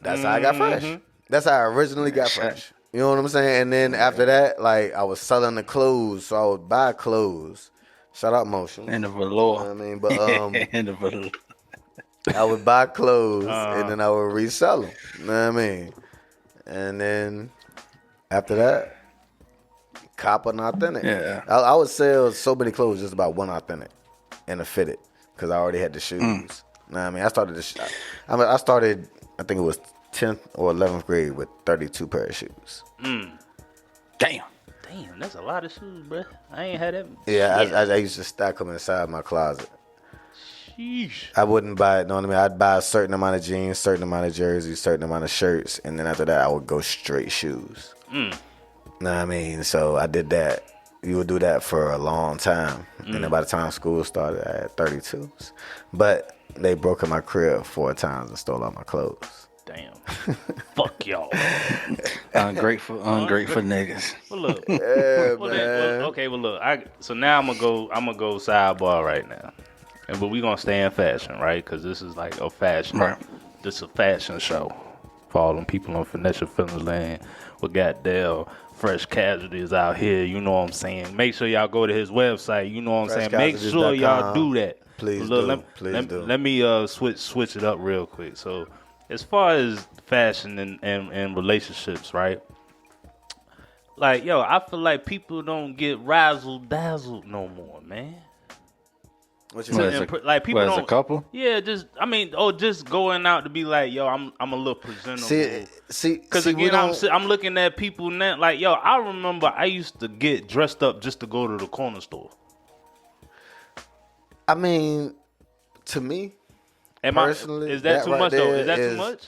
That's how I got Fresh. That's how I originally got Fresh. You know what I'm saying? And then after that, like, I was selling the clothes, so I would buy clothes. Shout out Motion. And the velour. You know what I mean? But and the velour. I would buy clothes and then I would resell them. You know what I mean? And then after that, cop an authentic. Yeah. I would sell so many clothes just about one authentic and a fitted because I already had the shoes. You know what I mean? I started, I think it was 10th or 11th grade with 32 pair of shoes. Damn, that's a lot of shoes, bro. I ain't had that. Yeah, I used to stack them inside my closet. Sheesh. I wouldn't buy it, know what I mean? I'd buy a certain amount of jeans, certain amount of jerseys, certain amount of shirts, and then after that, I would go straight shoes. Know what I mean? So I did that. You would do that for a long time. And then by the time school started, I had 32s. But they broke in my crib 4 times and stole all my clothes. Damn. Fuck y'all. Ungrateful niggas. Well, look. Yeah, Well, man. okay. Well, look. So now I'm gonna go sidebar right now, but we gonna stay in fashion, right? Because this is like a fashion. Right. This is a fashion show for all them people on Finesse Your Feelings Land. We got Dale Fresh Casualties out here. You know what I'm saying? Make sure y'all go to his website. You know what I'm saying? Make sure y'all do that. Please Look, do. Let me switch it up real quick. So, as far as fashion and relationships, right? Like, yo, I feel like people don't get razzle dazzled no more, man. What you mean? Like people don't. A couple? Yeah, just going out to be like, yo, I'm a little presentable. See, because again, I'm looking at people now. Like, yo, I remember I used to get dressed up just to go to the corner store. I mean, to me, personally, is that too much though? Is that too much?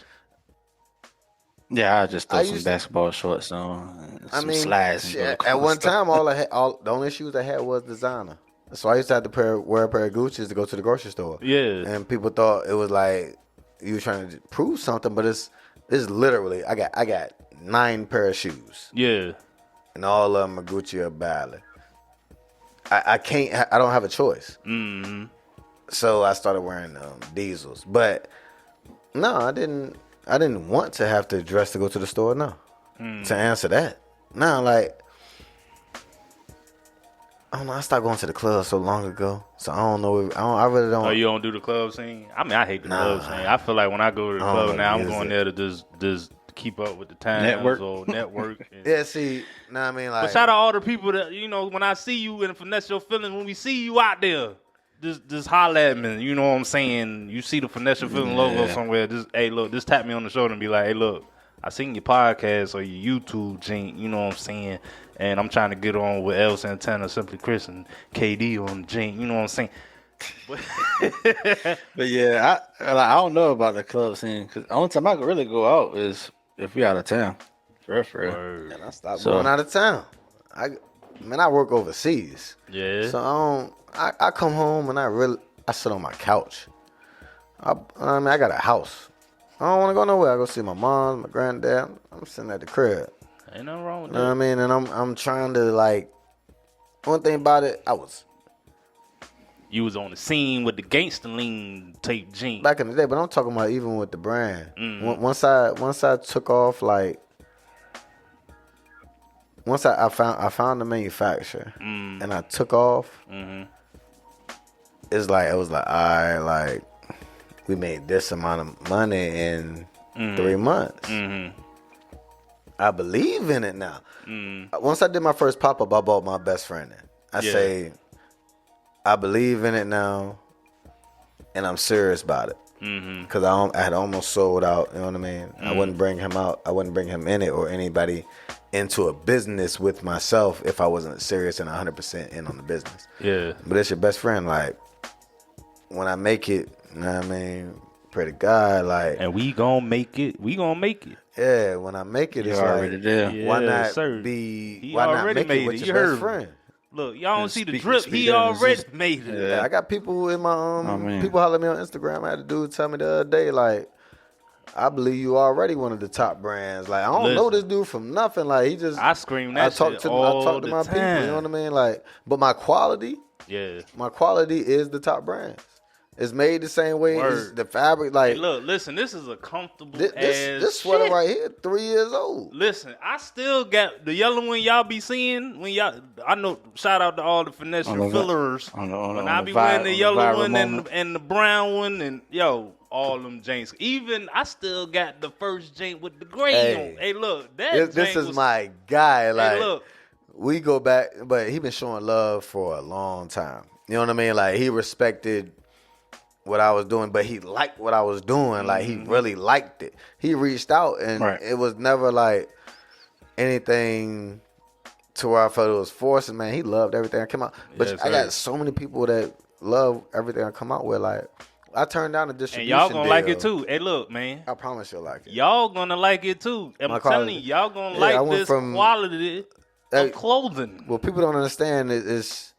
Yeah, I just throw some basketball shorts on, some slides. At one time, the only shoes I had was designer. So I used to have to wear a pair of Gucci's to go to the grocery store. Yeah. And people thought it was like you were trying to prove something, but it's literally I got 9 pair of shoes. Yeah. And all of them are Gucci or Bally. I don't have a choice. Mm-hmm. So I started wearing diesels. But no, I didn't want to have to dress to go to the store, no. To answer that. No, like I don't know. I stopped going to the club so long ago, so I don't know. I really don't. Oh, you don't do the club scene? I mean, I hate the club scene. I feel like when I go to the club now, I'm going there to just keep up with the times or network. Yeah, see, I mean, like. But shout out all the people that when I see you in Finesse Your Feelings, when we see you out there, just holler at me. You know what I'm saying? You see the Finesse Your Feelings logo somewhere? Just tap me on the shoulder and be like, hey, look, I seen your podcast or your YouTube, Gene. You know what I'm saying? And I'm trying to get on with El Santana, Simply Chris, and KD on the Gene. You know what I'm saying? But yeah, I don't know about the club scene because the only time I can really go out is if we out of town. For real. And I stopped going out of town. I work overseas. Yeah. So I come home and I sit on my couch. I got a house. I don't want to go nowhere. I go see my mom, my granddad. I'm sitting at the crib. Ain't nothing wrong with that. You know what I mean? And I'm trying to like. One thing about it, you was on the scene with the gangster lean tape jeans back in the day, but I'm talking about even with the brand. Once I took off, like once I found the manufacturer and I took off, it was like all right, like we made this amount of money in 3 months. I believe in it now. Once I did my first pop-up, I bought my best friend in. I say, I believe in it now, and I'm serious about it. Because I had almost sold out, you know what I mean? I wouldn't bring him out. I wouldn't bring him in it or anybody into a business with myself if I wasn't serious and 100% in on the business. Yeah. But it's your best friend. Like, when I make it, you know what I mean? Pray to God, like. And we gonna make it. Yeah, when I make it, it's already like, there. Why not He why not already make made it with it. your best friend? Look, y'all don't see the speak- drip. speak He that already is- made it. Yeah, I got people in my people holler at me on Instagram. I had a dude tell me the other day, like, I believe you already one of the top brands. Like, I don't know this dude from nothing. Like, he just I scream that shit I talk all to the my time. people. You know what I mean? Like, but my quality is the top brands. It's made the same way as the fabric. Like, Hey, look, listen, this is a comfortable this sweater right here, 3 years old. Listen, I still got the yellow one y'all be seeing when y'all. I know. Shout out to all the finesse fillers. When I be wearing the yellow one and the brown one, and all them jinks. Even I still got the first jink with the gray on. Hey, look, this is my guy. Like, hey, look, we go back, but he been showing love for a long time. You know what I mean? Like, he respected what I was doing, but he liked what I was doing. Like, he really liked it. He reached out, and it was never like anything to where I felt it was forcing. Man, he loved everything I came out. But I got so many people that love everything I come out with. Like, I turned down the distribution and y'all gonna deal. like it too. Hey, look, man. I promise you'll like it. Y'all gonna like it too. I'm telling you, y'all gonna like this quality of clothing. What people don't understand is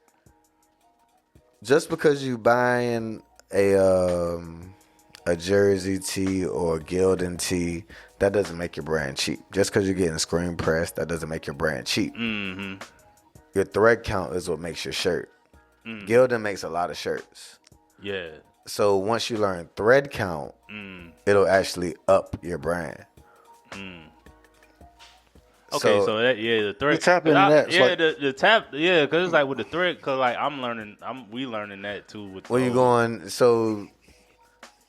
just because you buying a jersey tee or a Gildan tee, that doesn't make your brand cheap. Just because you're getting screen pressed, that doesn't make your brand cheap. Mm-hmm. Your thread count is what makes your shirt. Gildan makes a lot of shirts. Yeah. So once you learn thread count, it'll actually up your brand. Okay, so that the thread. You tap into that. Yeah, Like, the tap. Yeah, because it's like with the thread. Because like we learning that too. With when you going, so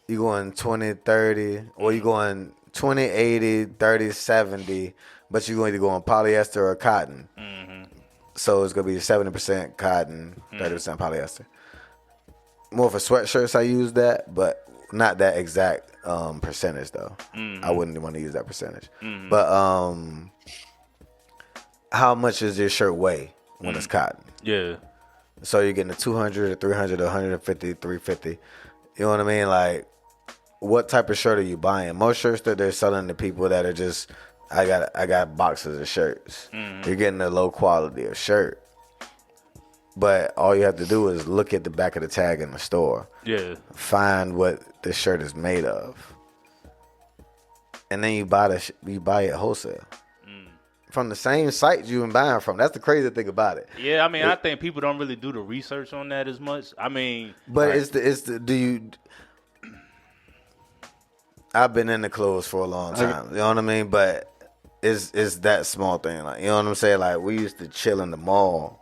you going 20-30, or you going 20-80, 30-70, but you're going to go on polyester or cotton. So it's gonna be 70% cotton, 30% polyester. More for sweatshirts, I use that, but not that exact percentage though. I wouldn't want to use that percentage. But how much does your shirt weigh when it's cotton? Yeah. So you're getting a 200, a 300, a 150, 350. You know what I mean? Like, what type of shirt are you buying? Most shirts that they're selling to people that are just, I got boxes of shirts. You're getting a low quality of shirt. But all you have to do is look at the back of the tag in the store. Yeah. Find what the shirt is made of. And then you buy it wholesale. From the same site you've been buying from. That's the crazy thing about it. Yeah, I mean, I think people don't really do the research on that as much. I mean, but like, I've been in the clothes for a long time. You know what I mean? But it's that small thing. Like, you know what I'm saying? Like, we used to chill in the mall.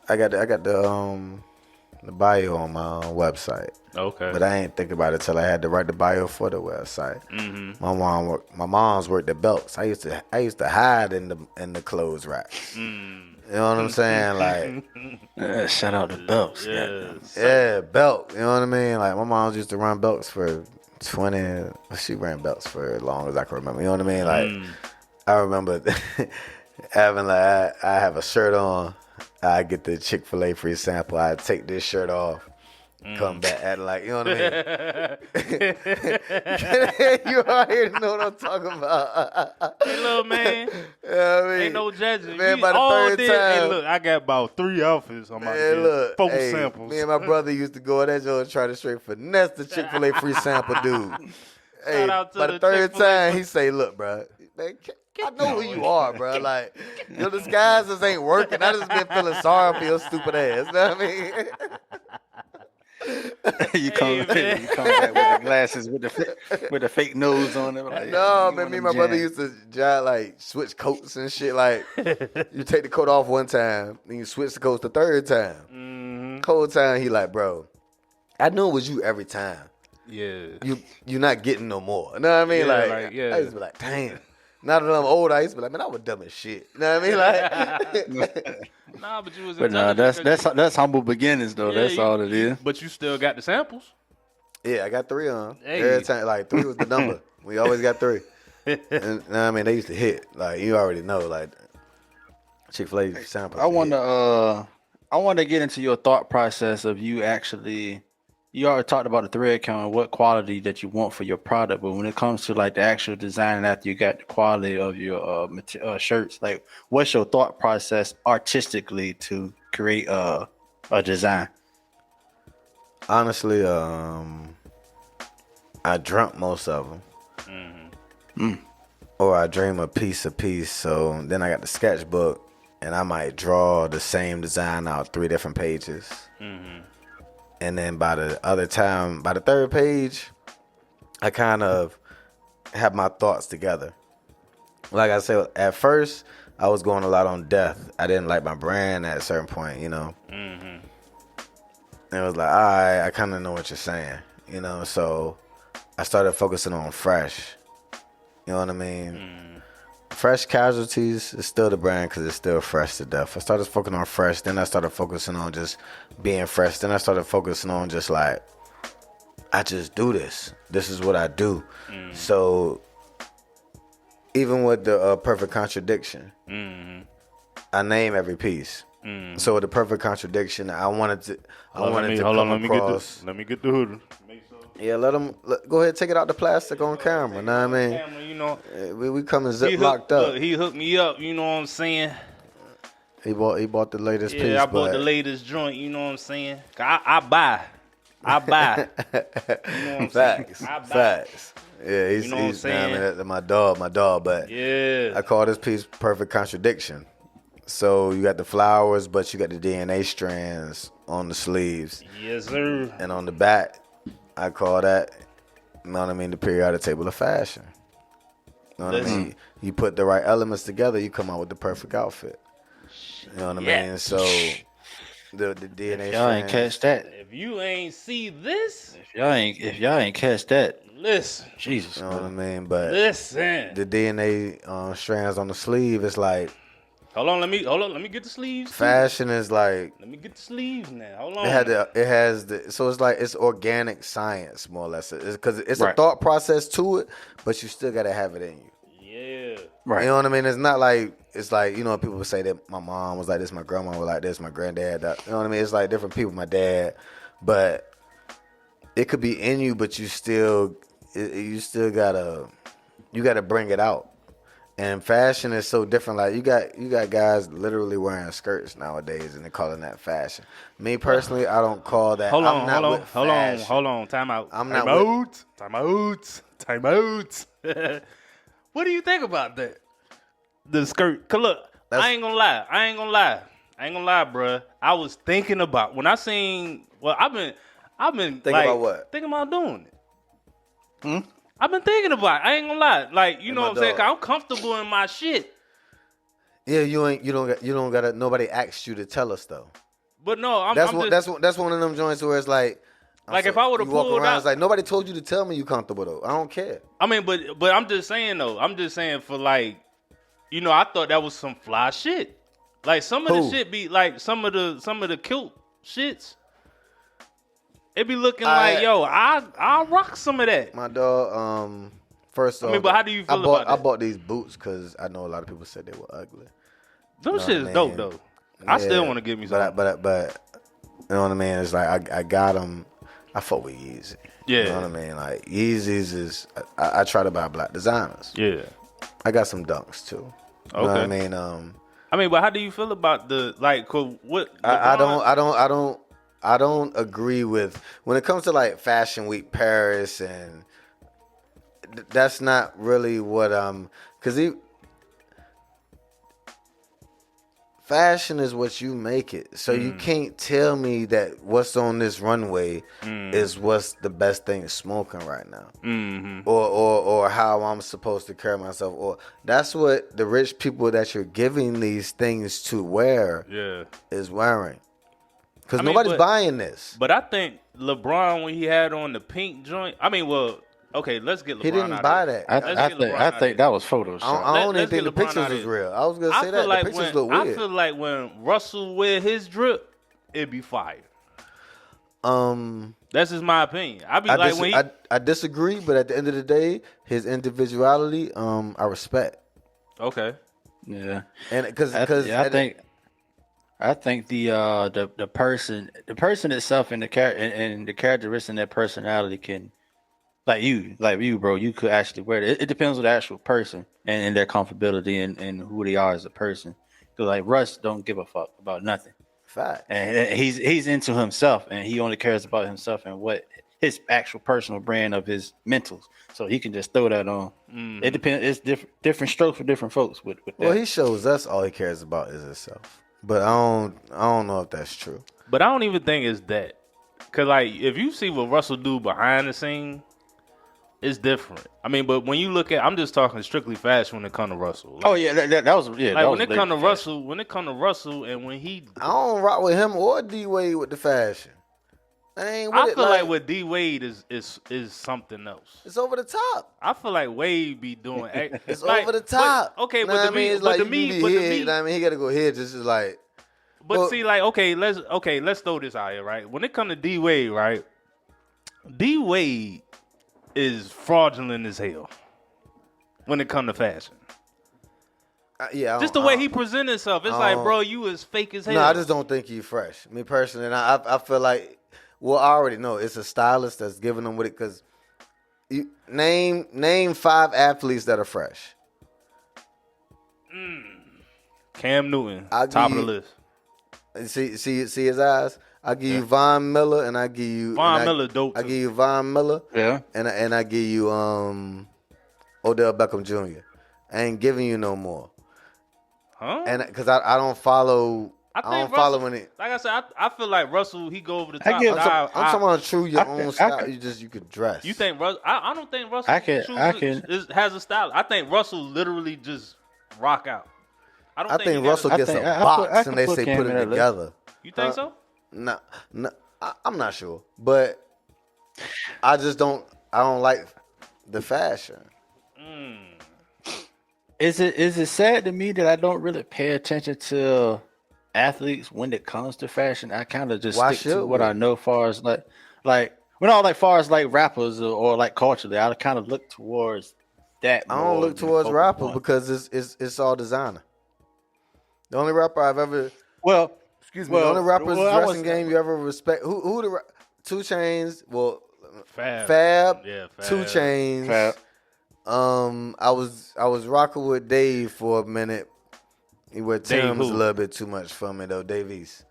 I got the bio on my website. Okay. But I ain't think about it till I had to write the bio for the website. My mom's worked at Belks. I used to hide in the clothes racks. You know what I'm saying? Like, shout out to Belks. Yeah, Belk. You know what I mean? Like, my mom used to run Belks for 20. She ran Belks for as long as I can remember. You know what I mean? Like, I remember having I have a shirt on. I get the Chick-fil-A free sample. I take this shirt off, come back at you know what I mean? You already know what I'm talking about. Hey, little man. You know what I mean? Ain't no judging. Man, by the third time. Hey, look, I got about 3 outfits on my head. 4 samples. Me and my brother used to go at that joint and try to straight finesse the Chick-fil-A free sample dude. Hey, by the third time, he say, look, bro, man, I know who you are, bro. Like, your disguises ain't working. I just been feeling sorry for your stupid ass. You know what I mean? you come back with the glasses with the fake nose on it. Like, no, man, me and my brother used to switch coats and shit. Like, you take the coat off one time, then you switch the coats the third time. Whole time, he like, bro, I knew it was you every time. Yeah. You're not getting no more. You know what I mean? I used to be like, damn. Now that I'm old, I used to be like, man, I was dumb as shit. You know what I mean? Like, nah, but you was. But nah, that's humble beginnings though. Yeah, that's all it is. But you still got the samples. Yeah, I got 3 on. Hey. Every time, like 3 was the number. We always got 3. And you know what I mean? They used to hit. Like, you already know, like Chick-fil-A samples. I want to get into your thought process of you actually. You already talked about the thread count and what quality that you want for your product, but when it comes to like the actual design and after you got the quality of your shirts, like what's your thought process artistically to create a design? Honestly, I dreamt most of them, or I dream a piece. So then I got the sketchbook, and I might draw the same design out 3 different pages. And then by the third page, I kind of have my thoughts together. Like I said, at first, I was going a lot on death. I didn't like my brand at a certain point, you know. And it was like, all right, I kind of know what you're saying, you know. So I started focusing on fresh. You know what I mean? Fresh Casualties is still the brand because it's still fresh to death. I started focusing on fresh. Then I started focusing on just being fresh. Then I started focusing on just like, I just do this. This is what I do. So even with the perfect contradiction, I name every piece. So with the perfect contradiction, I wanted to let me get the hood. Yeah, go ahead, take it out the plastic on camera. Know what I mean? You know, we coming zip locked up. Look, he hooked me up. You know what I'm saying? He bought the latest piece. Yeah, I bought but the latest joint. You know what I'm saying? I buy. You know what I'm saying? facts, I buy. facts. Yeah, You know what I'm he's. Nah, I mean, saying? that's my dog. But Yeah. I call this piece perfect contradiction. So you got the flowers, but you got the DNA strands on the sleeves. Yes, sir. And on the back, I call that, you know what I mean, the periodic table of fashion. You know what I mean? You put the right elements together, you come out with the perfect outfit. You know what I mean? So the DNA Y'all ain't catch that. If you ain't see this, If y'all ain't catch that, listen. Jesus. You know what I mean? But Listen. the DNA strands on the sleeve, it's like Hold on, let me get the sleeves. fashion is like Let me get the sleeves now. Hold on. so it's like it's organic science more or less. Because it's a Right. thought process to it, but you still gotta have it in you. Yeah. Right. You know what I mean? It's not like it's like, you know, people would say that my mom was like this, my grandma was like this, my granddad that, you know what I mean? It's like different people, my dad, but it could be in you, but you still gotta bring it out. And fashion is so different. Like you got guys literally wearing skirts nowadays, and they're calling that fashion. Me personally, I don't call that. Hold I'm not on. with fashion. Hold on. Time out. I'm Time not out. Time out. What do you think about that? The skirt. 'Cause look, I ain't gonna lie, bruh. I was thinking about when I seen. Well, I've been Thinking like, about what? Thinking about doing it. I've been thinking about it. I ain't gonna lie. Like, you know what I'm saying? 'Cause I'm comfortable in my shit. Yeah, you don't gotta. Nobody asked you to tell us though. But no, That's one of them joints where it's like. If I would have pulled out, it's like nobody told you to tell me you comfortable though. I don't care. I mean, but I'm just saying though. I'm just saying for like, you know, I thought that was some fly shit. Like some of the shit be like some of the kilt shits. It be looking like, yo, I rock some of that. My dog. First off, but how do you feel about that? I bought these boots because I know a lot of people said they were ugly. Them shit is dope though. I still want to give me some. But you know what I mean? It's like I got them. I fuck with Yeezy. Yeah. You know what I mean? Like Yeezys is. I try to buy black designers. Yeah. I got some dunks too. You know what I mean? But how do you feel about the like? What? I don't agree with when it comes to like Fashion Week Paris, and that's not really what because fashion is what you make it. So you can't tell me that what's on this runway is what's the best thing smoking right now. Mm-hmm. Or how I'm supposed to carry myself. Or that's what the rich people that you're giving these things to wear is wearing. Because nobody's buying this. But I think LeBron, when he had on the pink joint, okay, let's get LeBron He didn't buy that. I think that was Photoshop. I don't even think the pictures was real. I was gonna say that the pictures look weird. I feel like when Russell wear his drip, it'd be fire. That's just my opinion. I disagree, but at the end of the day, his individuality, I respect. Okay. Yeah, and because I think the person itself and the characteristic and that personality can. Like you, bro, you could actually wear it. It depends on the actual person and their comfortability and who they are as a person. Because like Russ don't give a fuck about nothing. Fact. And he's into himself, and he only cares about himself and what his actual personal brand of his mentals. So he can just throw that on. It depends. It's different strokes for different folks with that. Well, he shows us all he cares about is himself. But I don't know if that's true. But I don't even think it's that. Cause like if you see what Russell do behind the scene, it's different. I mean, but when you look at, I'm just talking strictly fashion when it comes to Russell. Like, that was like that when was it comes to Russell, and when he, I don't rock with him or D Wade with the fashion. I feel like what D Wade is something else. It's over the top. I feel like Wade be doing. It's like, over the top. But to me, it's like he got to go here. Just like. But see, like, let's throw this out here, right? When it comes to D Wade, right? D Wade is fraudulent as hell when it comes to fashion. Just the way he presents himself. It's like, bro, you is fake as hell. No, I just don't think he's fresh. Me personally, and I feel like, well, I already know it's a stylist that's giving them with it because name 5 athletes that are fresh. Cam Newton, I'll top of give the you- list. See his eyes. I give you Von Miller, and I give you Miller dope I too. give you Von Miller, Yeah. and I give you Odell Beckham Jr. I ain't giving you no more, Huh? and because I don't follow. I think don't Russell, follow any. like I said, I feel like Russell, he go over the I top. give- But I'm talking about true your own style. could- You could dress. you think Russell? I don't think Russell has a style. I think Russell literally just rock out. I think Russell gets a I box could and they put say Cam put in it that list. together. You think so? No, I'm not sure, but I just don't. I don't like the fashion. Is it sad to me that I don't really pay attention to athletes when it comes to fashion? I kind of just Why stick to should what we? I know, far as far as like rappers or like culturally. I kind of look towards that. I don't look towards rappers because it's all designer. The only rapper I've ever the only rapper's dressing game you ever respect. Who the 2 Chainz? Well, Fab. Yeah, Fab. 2 Chainz. Fab. I was rocking with Dave for a minute. He wear Tim's a little bit too much for me though, Davies.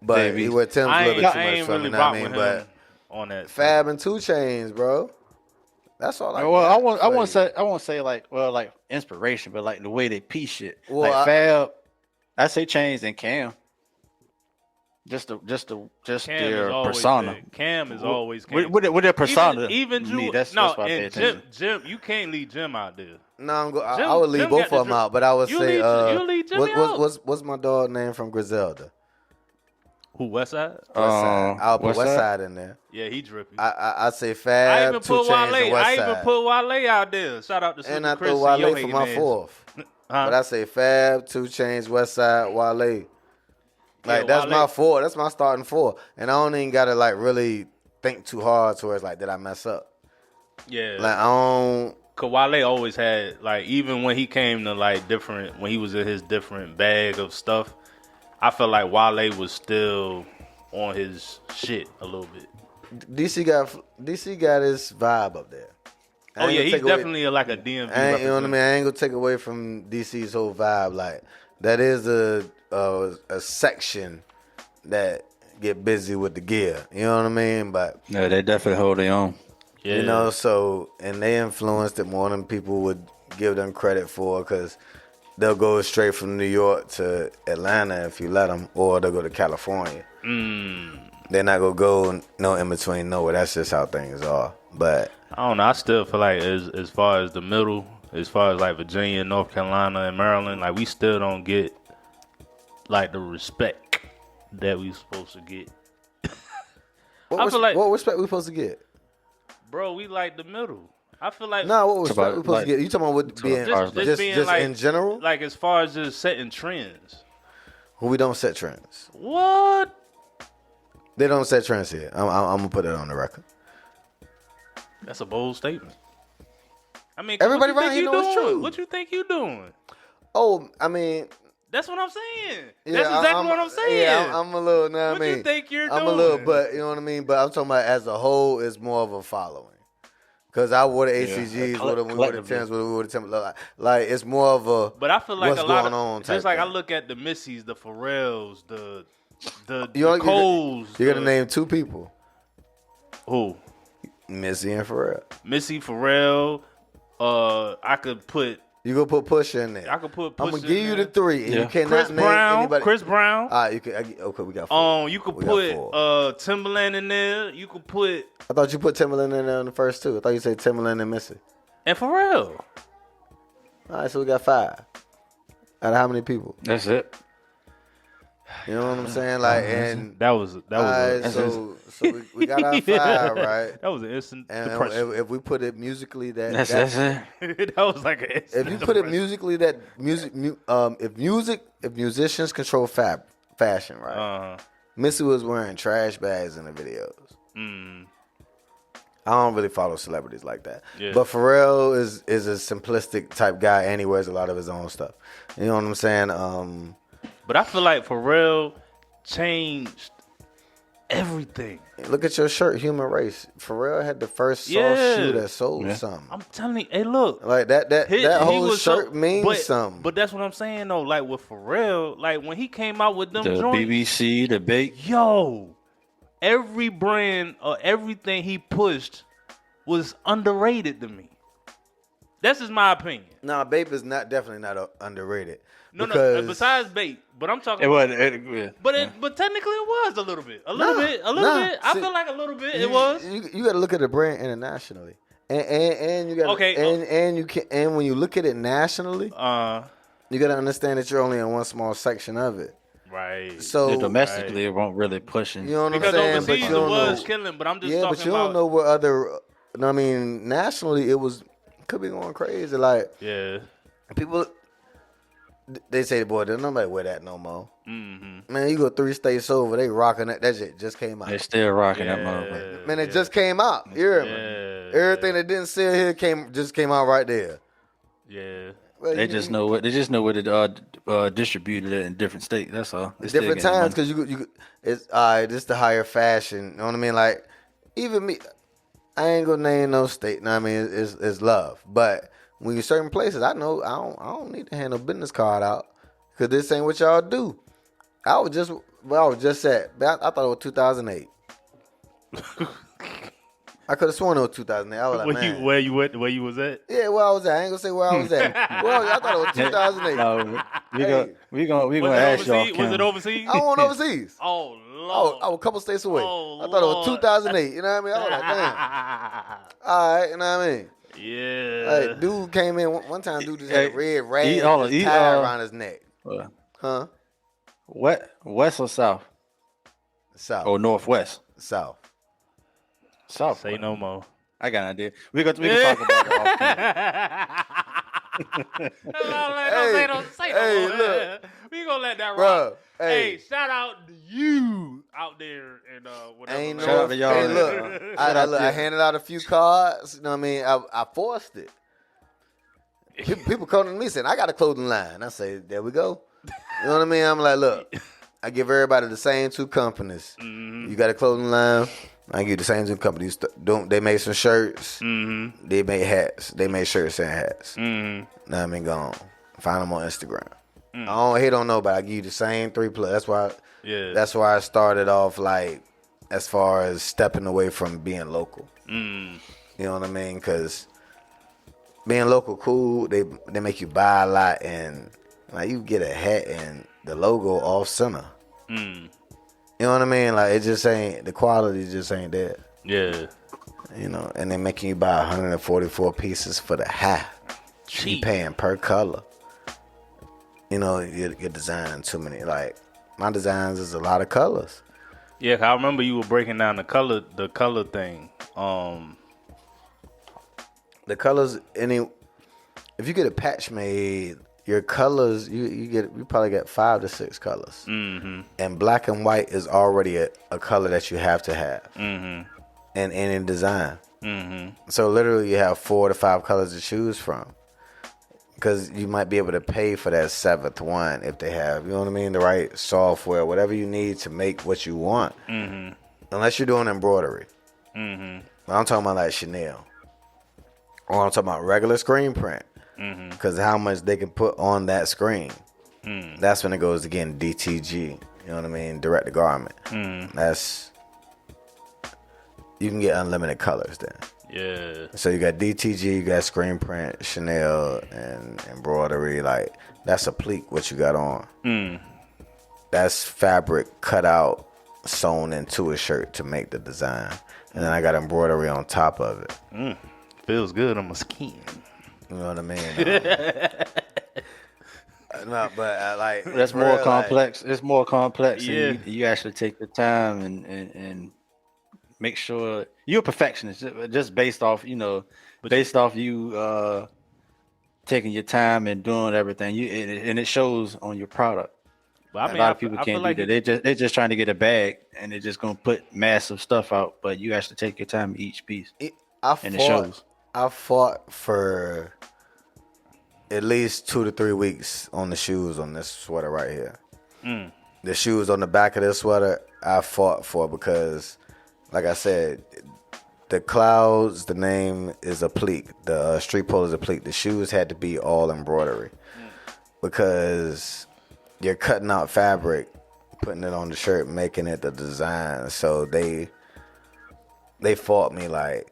But he wear Tim's a little bit too much for me. I mean, but on that Fab and 2 Chainz, bro. That's all I. Well, I won't say like inspiration, but like the way they piece shit. Well, like Fab, I say Chainz and Cam. Just their persona. Big. Cam is always with their persona. Even me, Drew. that's No, why I pay and attention. Jim, you can't leave Jim out there. No, I would leave both of them out, but I would say, you leave Jimmy out. what's my dog name from Griselda? Who, Westside? Westside. I'll put Westside in there. Yeah, he drippy. I say Fab, 2 Chainz, and Westside. I even put Wale out there. Shout out to Super And I Chris throw Wale and for my ass. 4th. Huh? But I say Fab, 2 Chainz, Westside, Wale. Like, that's Wale. my 4. That's my starting 4. And I don't even got to, like, really think too hard towards, like, did I mess up? Yeah. Like, I don't. Cause Wale always had, like, even when he came to, like, different, when he was in his different bag of stuff, I felt like Wale was still on his shit a little bit. DC got his vibe up there. Oh, yeah, he's definitely like a DMV You know what I mean? I ain't going to take away from DC's whole vibe. Like, that is a section that get busy with the gear. You know what I mean? But Yeah, they definitely hold their own. Yeah. you know, so and they influenced it more than people would give them credit for, because they'll go straight from New York to Atlanta if you let them, or they'll go to California. They're not gonna go no in between nowhere. That's just how things are. But I don't know. I still feel like as far as the middle, as far as like Virginia, North Carolina, and Maryland, like we still don't get like the respect that we supposed to get. what respect we supposed to get? Bro, we like the middle. I feel like What respect we supposed to get? You talking about what being just like, in general? Like as far as just setting trends. We don't set trends. What? They don't set trends here. I'm gonna put that on the record. That's a bold statement. I mean, Everybody what you around think here you knows it's doing? true. What you think you doing? Oh, I mean, That's what I'm saying. yeah, That's exactly what I'm saying. Yeah, I'm a little. Know what I mean, you think you're I'm doing? a little, but you know what I mean. But I'm talking about as a whole, it's more of a following. Cause I wore the ACGs, we wore the Timbs, we wore the Timbs. Like it's more of a. But I feel like what's a lot going on of type just like I thing. look at the Missies, the Pharrells, the You Coles. You're gonna name 2 people, who? Missy and Pharrell. Missy, Pharrell. I could put. You go put Pusha in there. I could put. I'm Push gonna give you the 3. And you cannot Chris name Brown. anybody. Chris Brown. You can. Okay, we got 4. You could We got put 4. Timberland in there. You could put I thought you put Timberland in there on the first 2. I thought you said Timberland and Missy. and Pharrell. All right, so we got 5. Out of how many people? That's it. You know what I'm saying? Like, and That was. all right, so we got our 5, right? That was an instant And depression. if we put it musically, That's it. That was like an instant if you put it depression. musically, if musicians control fashion, right? Missy was wearing trash bags in the videos. I don't really follow celebrities like that. Yeah. But Pharrell is a simplistic type guy, and he wears a lot of his own stuff. You know what I'm saying? But I feel like Pharrell changed everything. Look at your shirt, Human Race. Pharrell had the first soft Yeah. shoe that sold something. I'm telling you, hey, look. Like that He whole was shirt means something. But that's what I'm saying though. Like with Pharrell, like when he came out with them The joints, BBC, the Bake. yo, every brand or everything he pushed was underrated to me. That's just my opinion. Nah, Bape is definitely not underrated. No, because besides Bait, but I'm talking. It was, But technically it was a little bit, a little bit. I See, feel like a little bit. It was. You got to look at the brand internationally, and you got and you can and when you look at it nationally, you got to understand that you're only in one small section of it. Right. So domestically, it won't really pushing. You know what I'm because saying? overseas But it you don't was know. killing. But I'm just Yeah, talking but you about. don't know what other. I mean, nationally, it could be going crazy. Like Yeah. people, they say, boy, there's nobody wear that no more. Mm-hmm. Man, you go 3 states over, they rocking that. That shit just came out. They're still rocking that motherfucker. Man, it just came out. You hear me? Everything that didn't sell here just came out right there. Yeah. Well, They just know where to distribute it in different states. That's all. They still different getting times money. because you it's all right. This the higher fashion. You know what I mean? Like even me, I ain't gonna name no state. You know what I mean? It's love, but when you certain places, I know I don't need to hand no business card out because this ain't what y'all do. I was just at. I thought it was 2008. I could have sworn it was 2008. I was like, man. Where you was at? Yeah, where I was at. I ain't gonna say where I was at. Well, I thought it was 2008. No, we gonna Was ask it y'all. overseas? Was it overseas? I went overseas. Oh Lord. I was a couple states away. Oh, I thought it was Lord. 2008. You know what I mean? I was like, damn. All right, you know what I mean? Yeah. Like, dude came in one time. Dude just had a red rag he tied around his neck. Huh? West or south? South. Or northwest? South. South. Say no more. I got an idea. We can talk about it off Don't say no more. look. We gonna let that rock. Bruh, Hey, shout out to you out there and whatever. Ain't man. no. Shout out to y'all. Hey, look. I handed out a few cards. You know what I mean? I forced it. People calling to me saying, I got a clothing line. I say, there we go. You know what I mean? I'm like, look, I give everybody the same 2 companies. Mm-hmm. You got a clothing line, I give you the same 2 companies. They made some shirts. Mm-hmm. They made hats. They made shirts and hats. Mm-hmm. Now I mean, go on. Find them on Instagram. I don't hate on nobody. I give you the same 3 plus. That's why. Yeah. That's why I started off like as far as stepping away from being local. Mm. You know what I mean? Because being local, cool. They make you buy a lot, and like you get a hat and the logo off center. Mm. You know what I mean? Like it just ain't, the quality just ain't there. Yeah. You know, and they making you buy 144 pieces for the hat. You paying per color. You know, your design too many. Like my designs is a lot of colors. Yeah, 'cause I remember you were breaking down the color thing. The colors, if you get a patch made, your colors you probably get 5 to 6 colors. Mm-hmm. And black and white is already a color that you have to have. Mm-hmm. And in design. Mm-hmm. So literally you have 4 to 5 colors to choose from. Because you might be able to pay for that 7th one if they have, you know what I mean, the right software, whatever you need to make what you want. Mm-hmm. Unless you're doing embroidery. Mm-hmm. I'm talking about like Chanel. Or I'm talking about regular screen print. Because how much they can put on that screen. That's when it goes to getting DTG. You know what I mean? Direct to garment. That's, you can get unlimited colors then. Yeah. So you got DTG, you got screen print, Chanel, and embroidery. Like, that's a pleat what you got on. That's fabric cut out, sewn into a shirt to make the design. And then I got embroidery on top of it. Feels good on my skin. You know what I mean? No, but like That's more complex. It's more complex. Yeah. And you actually take the time and make sure you're a perfectionist. Just based off, based off you taking your time and doing everything. And it shows on your product. But I mean, a lot of people I can't feel like do that. They're just trying to get a bag and they're just gonna put massive stuff out. But you actually take your time each piece, and it shows. I fought for at least 2 to 3 weeks on the shoes on this sweater right here. You The shoes on the back of this sweater, I fought for because, like I said, the clouds, the name is applique. The street pole is applique. The shoes had to be all embroidery because you're cutting out fabric, putting it on the shirt, making it the design. So they fought me like,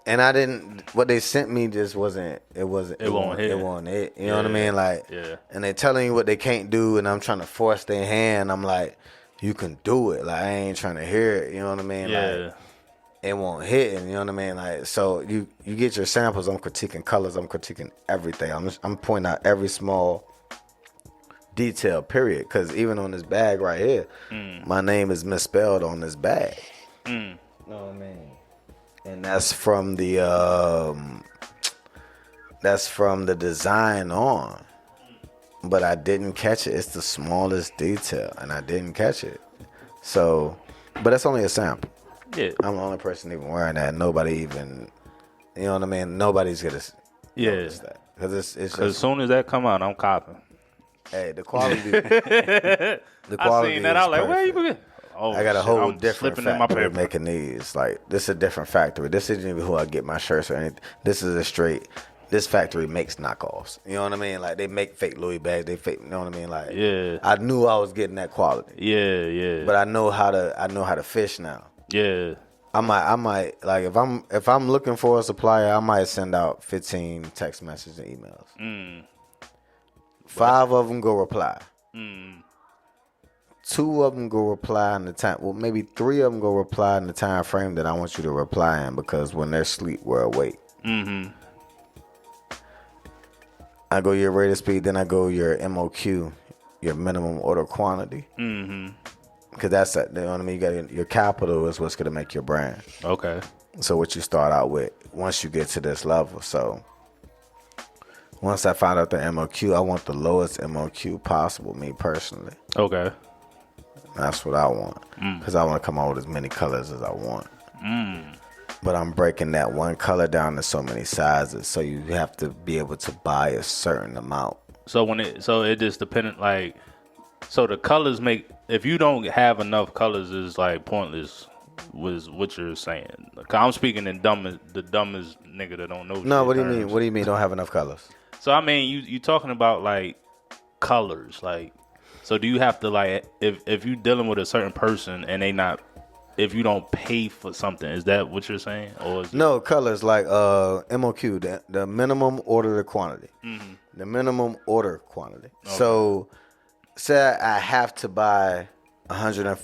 and I didn't. What they sent me just wasn't. It wasn't. It won't hit. It wasn't it. You know what I mean? Like, yeah. And they telling you what they can't do, and I'm trying to force their hand. I'm like, you can do it. Like I ain't trying to hear it. You know what I mean? Yeah. Like, it won't hit, and you know what I mean. Like, so you get your samples. I'm critiquing colors. I'm critiquing everything. I'm pointing out every small detail. Period. Because even on this bag right here, my name is misspelled on this bag. You know what I mean? And that's from the design on. But I didn't catch it. It's the smallest detail, and I didn't catch it. So, but that's only a sample. Yeah. I'm the only person even wearing that. Nobody even, you know what I mean? Nobody's gonna notice that. Because it's just, as soon as that come out, I'm copping. hey, the quality. The quality. I seen that. I was like, where you perfect. been? Oh, I got a shit, whole I'm different slipping in my factory paper. making these. Like, this is a different factory. This isn't even who I get my shirts or anything. This is a straight. This factory makes knockoffs. You know what I mean? Like, they make fake Louis bags. They fake. You know what I mean? Like, Yeah. I knew I was getting that quality. Yeah. But I know how to fish now. Yeah. I might like if I'm looking for a supplier, I might send out 15 text messages and emails. 5 of them go reply. 2 of them go reply in the time. Well, maybe 3 of them go reply in the time frame that I want you to reply in, because when they're asleep, we're awake. I go your rate of speed, then I go your MOQ, your minimum order quantity. Because that's you know what I mean. You got your capital is what's gonna make your brand. Okay. So what you start out with once you get to this level. So once I find out the MOQ, I want the lowest MOQ possible. Me personally. Okay. That's what I want, because I want to come out with as many colors as I want. But I'm breaking that one color down to so many sizes, so you have to be able to buy a certain amount. So it just dependent, like, so the colors make, if you don't have enough colors, is like pointless. Was what you're saying? Like, I'm speaking in the dumbest nigga that don't know. No, shit what do you terms. mean? What do you mean don't have enough colors? So I mean, you talking about like colors, like. So do you have to, like, if you dealing with a certain person and they not, if you don't pay for something, is that what you're saying? Or is No, colors like MOQ, the minimum order quantity. The minimum order quantity. Okay. So say I have to buy 100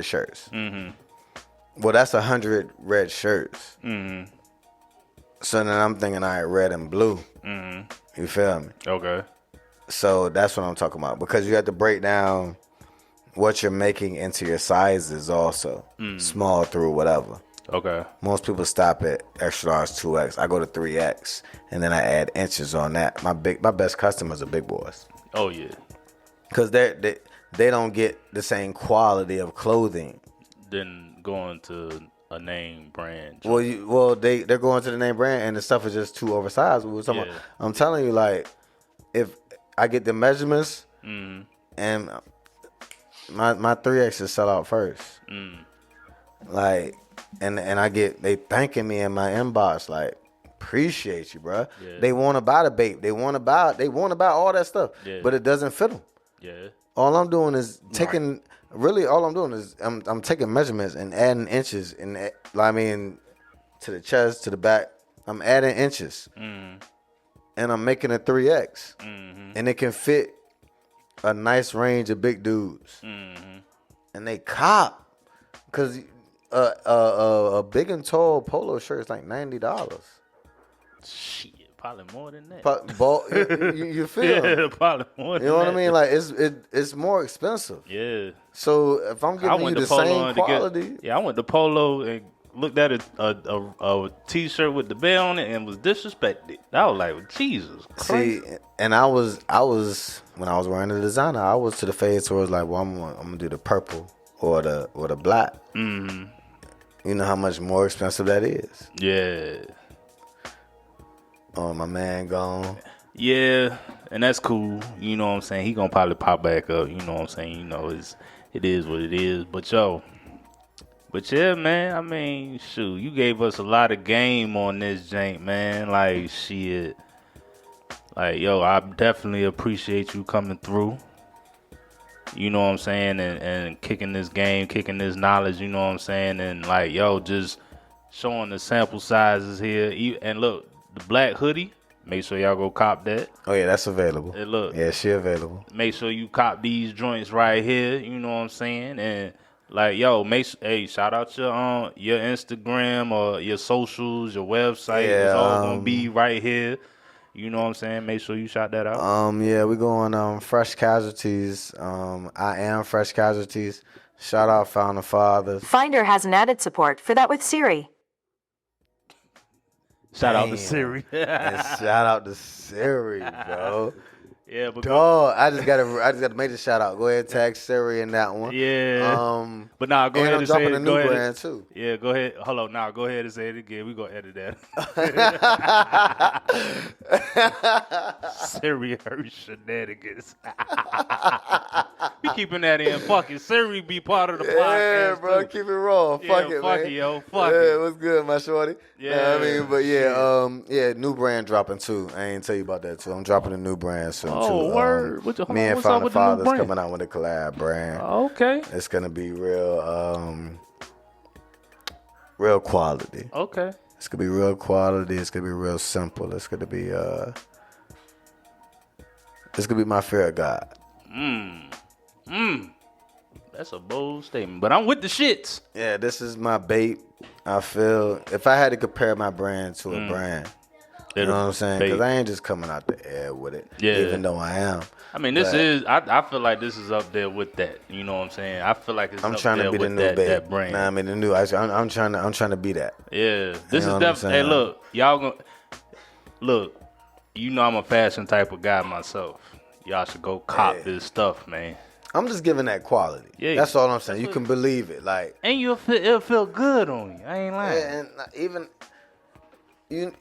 shirts. Well, that's 100 red shirts. So then I'm thinking, all right, red and blue. You feel me? Okay. So that's what I'm talking about, because you have to break down what you're making into your sizes also, small through whatever. Okay. Most people stop at extra large 2X. I go to 3X, and then I add inches on that. My best customers are big boys. Oh yeah. Because they don't get the same quality of clothing. Then going to a name brand. Well, they're going to the name brand, and the stuff is just too oversized. I'm telling you, like, if I get the measurements, and my 3X's sell out first. Like, and they thanking me in my inbox, like, appreciate you, bro. Yeah. They want to buy the bait. They want to buy all that stuff, but it doesn't fit them. Yeah. All I'm doing is taking. Really, all I'm doing is I'm taking measurements and adding inches, and I mean, to the chest, to the back. I'm adding inches. And I'm making a 3X. And it can fit a nice range of big dudes. And they cop. Because a big and tall polo shirt is like $90. Shit, probably more than that. You feel? Yeah, probably more than that. You know what I mean? Like, it's more expensive. Yeah. So if I'm giving you the same quality. I went to Polo and looked at a T-shirt with the bell on it and was disrespected. I was like, Jesus Christ. See, and I was when I was wearing the designer, I was to the phase towards like, well, I'm gonna do the purple or the black. You know how much more expensive that is. Yeah. Oh, my man gone. Yeah, and that's cool. You know what I'm saying? He gonna probably pop back up. You know what I'm saying? It is what it is. But yeah, man. I mean, shoot, you gave us a lot of game on this jank, man. Like shit. Like yo, I definitely appreciate you coming through. You know what I'm saying? And kicking this game, kicking this knowledge. You know what I'm saying? And like yo, just showing the sample sizes here. And look, the black hoodie. Make sure y'all go cop that. Oh yeah, that's available. And look, yeah, she available. make sure you cop these joints right here. You know what I'm saying? And like, yo, shout out your Instagram or your socials, your website. Yeah, It's all gonna be right here. You know what I'm saying? Make sure you shout that out. Yeah, we going Fresh Casualties. I am Fresh Casualties. Shout out Founder Fathers. Finder has an added support for that with Siri. Shout out to Siri. And shout out to Siri, bro. Yeah, but Dog, I just got a major shout out. Go ahead, tag Siri in that one. Yeah. But now go and ahead I'm and say dropping it. a Go new ahead. brand too. Yeah, go ahead. Hold on. Now go ahead and say it again. We gonna edit that. Siri her shenanigans. We keeping that in. Fuck it. Siri be part of the podcast. Yeah, bro, too. keep it raw. Yeah, Fuck it, fuck man. it, yo. Fuck yeah, it. what's good, my shorty? Yeah, I mean, but yeah, new brand dropping too. I ain't tell you about that too. I'm dropping a new brand soon too. Oh, word. Me and what's up Founder with the new Fathers brand? coming out with a collab brand. Okay. It's gonna be real quality. Okay. It's gonna be real quality. It's gonna be real simple. It's gonna be my fear of God. That's a bold statement, but I'm with the shits. Yeah, this is my bait. I feel if I had to compare my brand to a brand, you know what I'm saying? Because I ain't just coming out the air with it, even though I am. I mean, I feel like this is up there with that. You know what I'm saying? I feel like I'm trying to be the new that brand. Nah, I mean the new. I'm trying to be that. Yeah, this You know is what I'm definitely. Hey, saying? look, y'all gonna look. You know I'm a fashion type of guy myself. Y'all should go cop this stuff, man. I'm just giving that quality. Yeah, that's all I'm saying. You can believe it, like, and it'll feel good on you. I ain't lying. Yeah, and even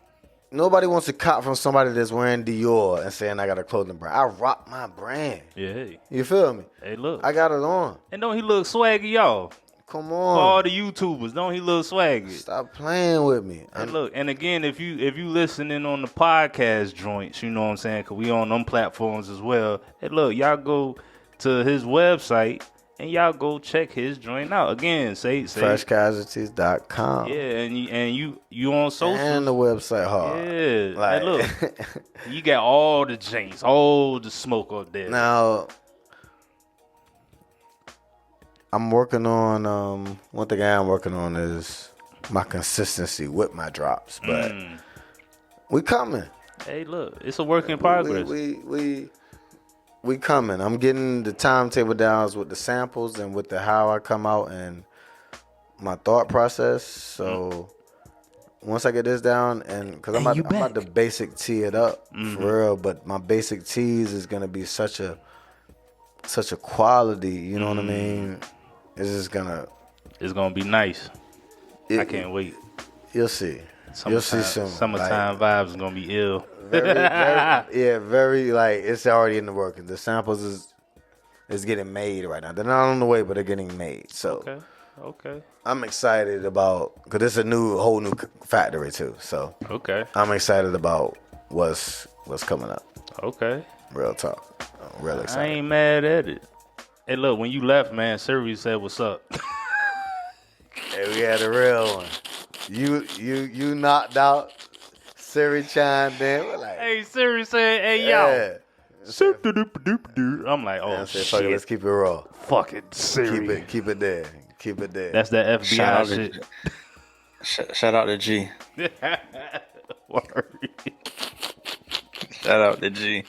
nobody wants to cop from somebody that's wearing Dior and saying I got a clothing brand. I rock my brand. Yeah, hey. You feel me? Hey, look, I got it on. And don't he look swaggy, y'all? Come For on, all the YouTubers, don't he look swaggy? Stop playing with me. And look, and again, if you listening on the podcast joints, you know what I'm saying, because we on them platforms as well. Hey, look, y'all go to his website and y'all go check his joint out. Again, say freshcasualties.com. Yeah, and you on social and the website hard. Yeah, like, and look, you got all the jinx, all the smoke up there. Now, I'm working on one thing I am working on is my consistency with my drops, but we coming. Hey, look, it's a work in progress. We coming. I'm getting the timetable down with the samples and with the how I come out and my thought process. So once I get this down, and because I'm about to basic tee it up for real, but my basic tees is gonna be such a quality. You know what I mean? It's gonna be nice. I can't wait. You'll see. You'll see some summertime vibes is gonna be ill. Very like it's already in the working. The samples is getting made right now. They're not on the way, but they're getting made. So okay. I'm excited about because it's a whole new factory too. So I'm excited about what's coming up. Okay. Real talk. I'm real excited. I ain't mad at it. Hey, look, when you left, man, Siri said, "What's up?" Hey, we had a real one. You knocked out. Siri chimed in. We're like, hey, Siri said, "Hey, yeah. yo." I'm like, "Oh shit." Fuck it, let's keep it raw. Fuck it, Siri. Keep it there. Keep it there. That's that FBI shit. Shout out to G. Word. Shout out to G.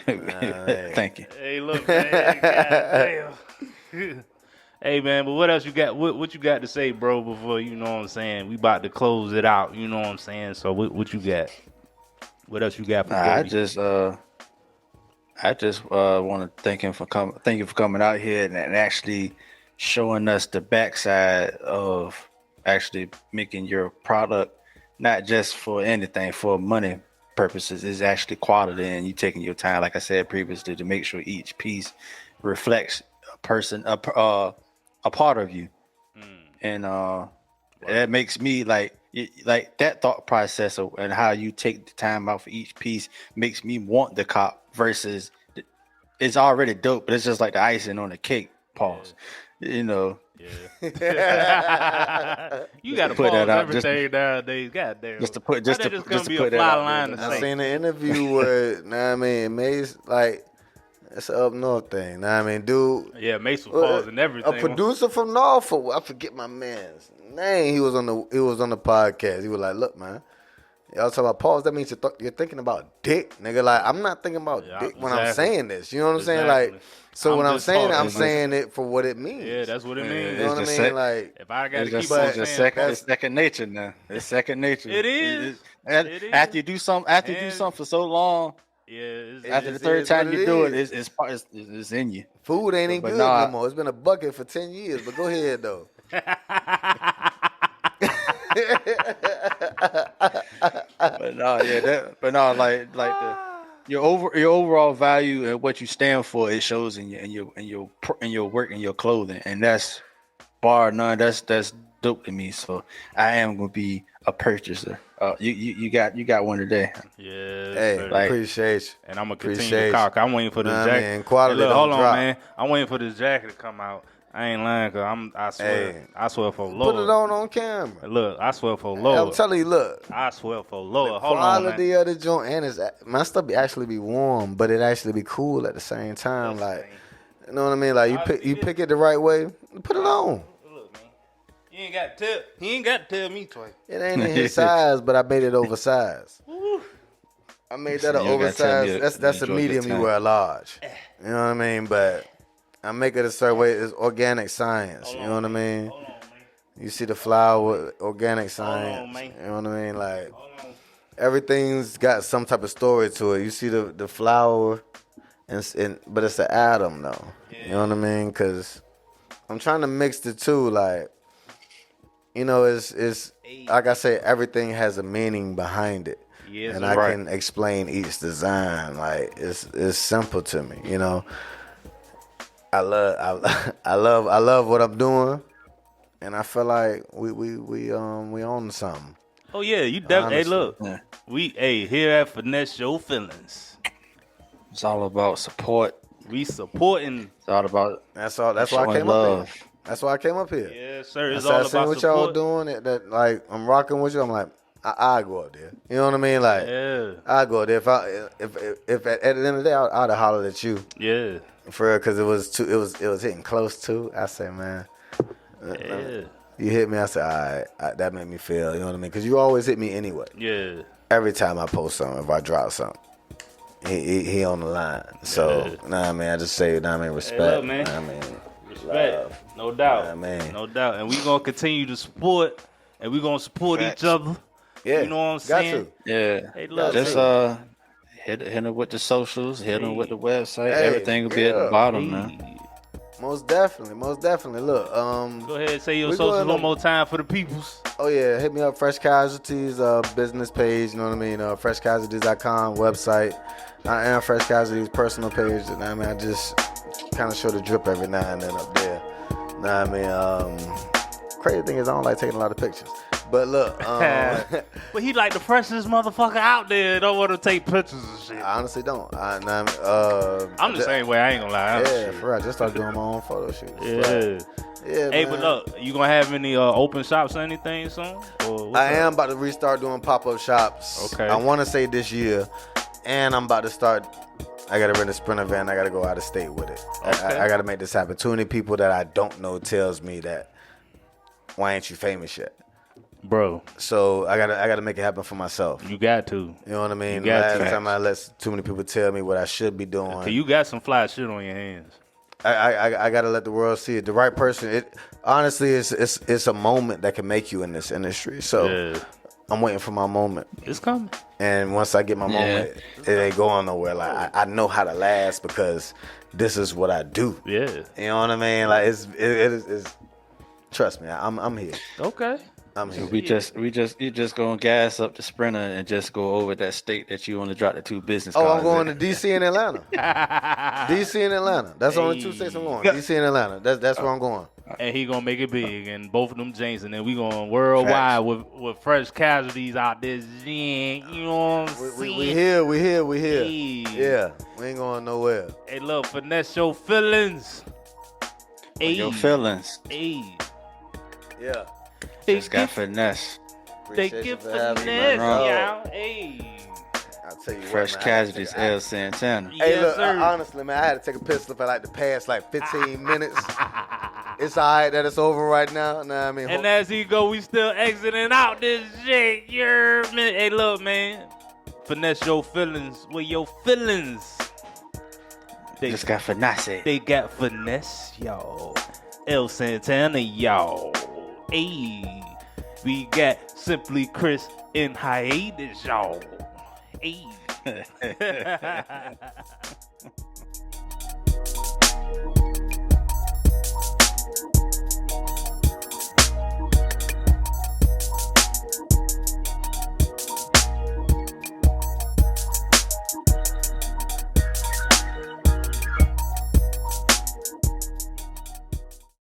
Thank you. Hey, look, man. Goddamn. Hey, man, but what else you got? What you got to say, bro, before, you know what I'm saying? We about to close it out, you know what I'm saying? So what you got? What else you got for I just want to thank you for coming out here and actually showing us the backside of actually making your product, not just for anything, for money, purposes is actually quality, and you taking your time, like I said previously, to make sure each piece reflects a person, a part of you, and that makes me like that thought process and how you take the time out for each piece makes me want the cop versus it's already dope, but it's just like the icing on the cake. Pause. You know. Yeah. You got to Put pause that out, everything nowadays. Goddamn. Just to put Just to be a put that fly out line there. to I say. seen an interview where, nah, I mean, Mace, like, it's an up north thing. Nah, I mean, dude. Yeah, Mace was pausing everything. A producer from Norfolk, I forget my man's name. He was on the podcast. He was like, "Look, man, y'all talking about pause. That means you're thinking about dick, nigga. Like, I'm not thinking about dick when I'm saying this. You know what I'm saying? Like, so when I'm saying it, I'm saying it for what it means. Yeah, that's what it means. You know what I mean? Like, if I got to keep on saying it's second nature now. It's second nature. It is. It is. After you do something for so long. Yeah, after the third time you do it, it's in you. Food ain't good no more. It's been a bucket for 10 years. But go ahead though. your overall value and what you stand for, it shows in your work and your clothing, and that's bar none. That's dope to me. So I am gonna be a purchaser. You got one today. Yeah. Hey, appreciate you. And I'm gonna continue to cock. I'm waiting for this jacket. Man, quality hey, look, hold on, drop. man. I'm waiting for this jacket to come out. I ain't lying, cause I swear for Lord. Put it on camera. Look, I swear for Lord. I'm telling you, look. I swear for Lord. The Hold quality on, man. of the joint and my stuff actually be warm, but it actually be cool at the same time. Like, you know what I mean? Like you pick it the right way, put it on. Look, man. He ain't got to tell me twice. It ain't in his size, but I made it oversized. I made that an oversized. That's a medium. You wear a large. You know what I mean? But I make it a certain way. It's organic science. You know what I mean? Hold on, man. You see the flower, organic science. You know what I mean? Like everything's got some type of story to it. You see the flower, but it's an atom though. You know what I mean? Because I'm trying to mix the two. Like, you know, it's like I say, everything has a meaning behind it. Yes, and I can explain each design. Like it's simple to me, you know. I love what I'm doing, and I feel like we own something. Oh yeah, you definitely. Hey, look, we here at Finesse Your Feelings. It's all about support. We supporting. It's all about. That's all. That's why I came up here. That's why I came up here. Yes, sir. It's all about what support. y'all doing. That like I'm rocking with you. I'm like. I go up there. You know what I mean? Like, I go up there. If at the end of the day, I'd have hollered at you. Yeah. For real, because it was hitting close to. I say, man. You hit me. I say, all right. That made me feel. You know what I mean? Because you always hit me anyway. Yeah. Every time I post something, if I drop something, he on the line. So, nah, I mean, I just say, nah, I mean, respect. Hey, look, man. Nah, I mean, respect. love. No doubt. Nah, man. No doubt. And we gonna continue to support, and we gonna support each other. Yeah, you know what I'm saying? Got to. Yeah. Hey, look, just hit them with the socials, hit them with the website. Hey, everything will be at the bottom, man. Most definitely. Look, go ahead, say your socials one more time for the peoples. Oh yeah, hit me up. Fresh Casualties business page. You know what I mean? FreshCasualties.com website. I am Fresh Casualties personal page. And I mean, I just kind of show the drip every now and then up there. Nah, I mean, crazy thing is I don't like taking a lot of pictures. But look, but he like the freshest motherfucker out there. Don't want to take pictures and shit. I honestly don't. I'm the same way. I ain't gonna lie. Yeah, for real. I just started doing my own photo shoots. Yeah, hey, man. But look, you gonna have any open shops or anything soon? I am about to restart doing pop-up shops. Okay. I want to say this year, and I'm about to start. I gotta rent a Sprinter van. I gotta go out of state with it. Okay. I gotta make this happen. Too many people that I don't know tells me that, why ain't you famous yet? Bro, so I gotta make it happen for myself. You got to. You know what I mean? Last time I let too many people tell me what I should be doing. Okay, you got some fly shit on your hands. I gotta let the world see it. The right person. It honestly, it's a moment that can make you in this industry. So I'm waiting for my moment. It's coming. And once I get my moment, it ain't going nowhere. Like I know how to last because this is what I do. Yeah. You know what I mean? Like it is. Trust me, I'm here. Okay. I'm So here. you just gonna gas up the Sprinter and just go over that state that you only dropped the 2 business Oh, cards. I'm going in. to DC and Atlanta. DC and Atlanta. That's the only 2 states I'm going. DC and Atlanta. That's where I'm going. And he gonna make it big, and both of them James, and then we going worldwide with fresh casualties out this. You know what I'm saying? We here. Hey. Yeah, we ain't going nowhere. Hey, look, finesse your feelings. Hey, Your feelings. Hey, Yeah. they Just got finesse. They Appreciate you get for having me, finesse, man. y'all. Hey. I'll tell you Fresh what, man, I had to Casualties, take a- L. Santana. Hey, Yes, look, sir. honestly, man, I had to take a piss slip for like the past like 15 minutes. It's all right that it's over right now. Nah, I mean, And as he go, we still exiting out this shit. You're man. Hey, look, man. Finesse your feelings with your feelings. They Just got finesse. They got finesse, y'all. El Santana, y'all. Hey, we got Simply Chris in hiatus, y'all. Hey.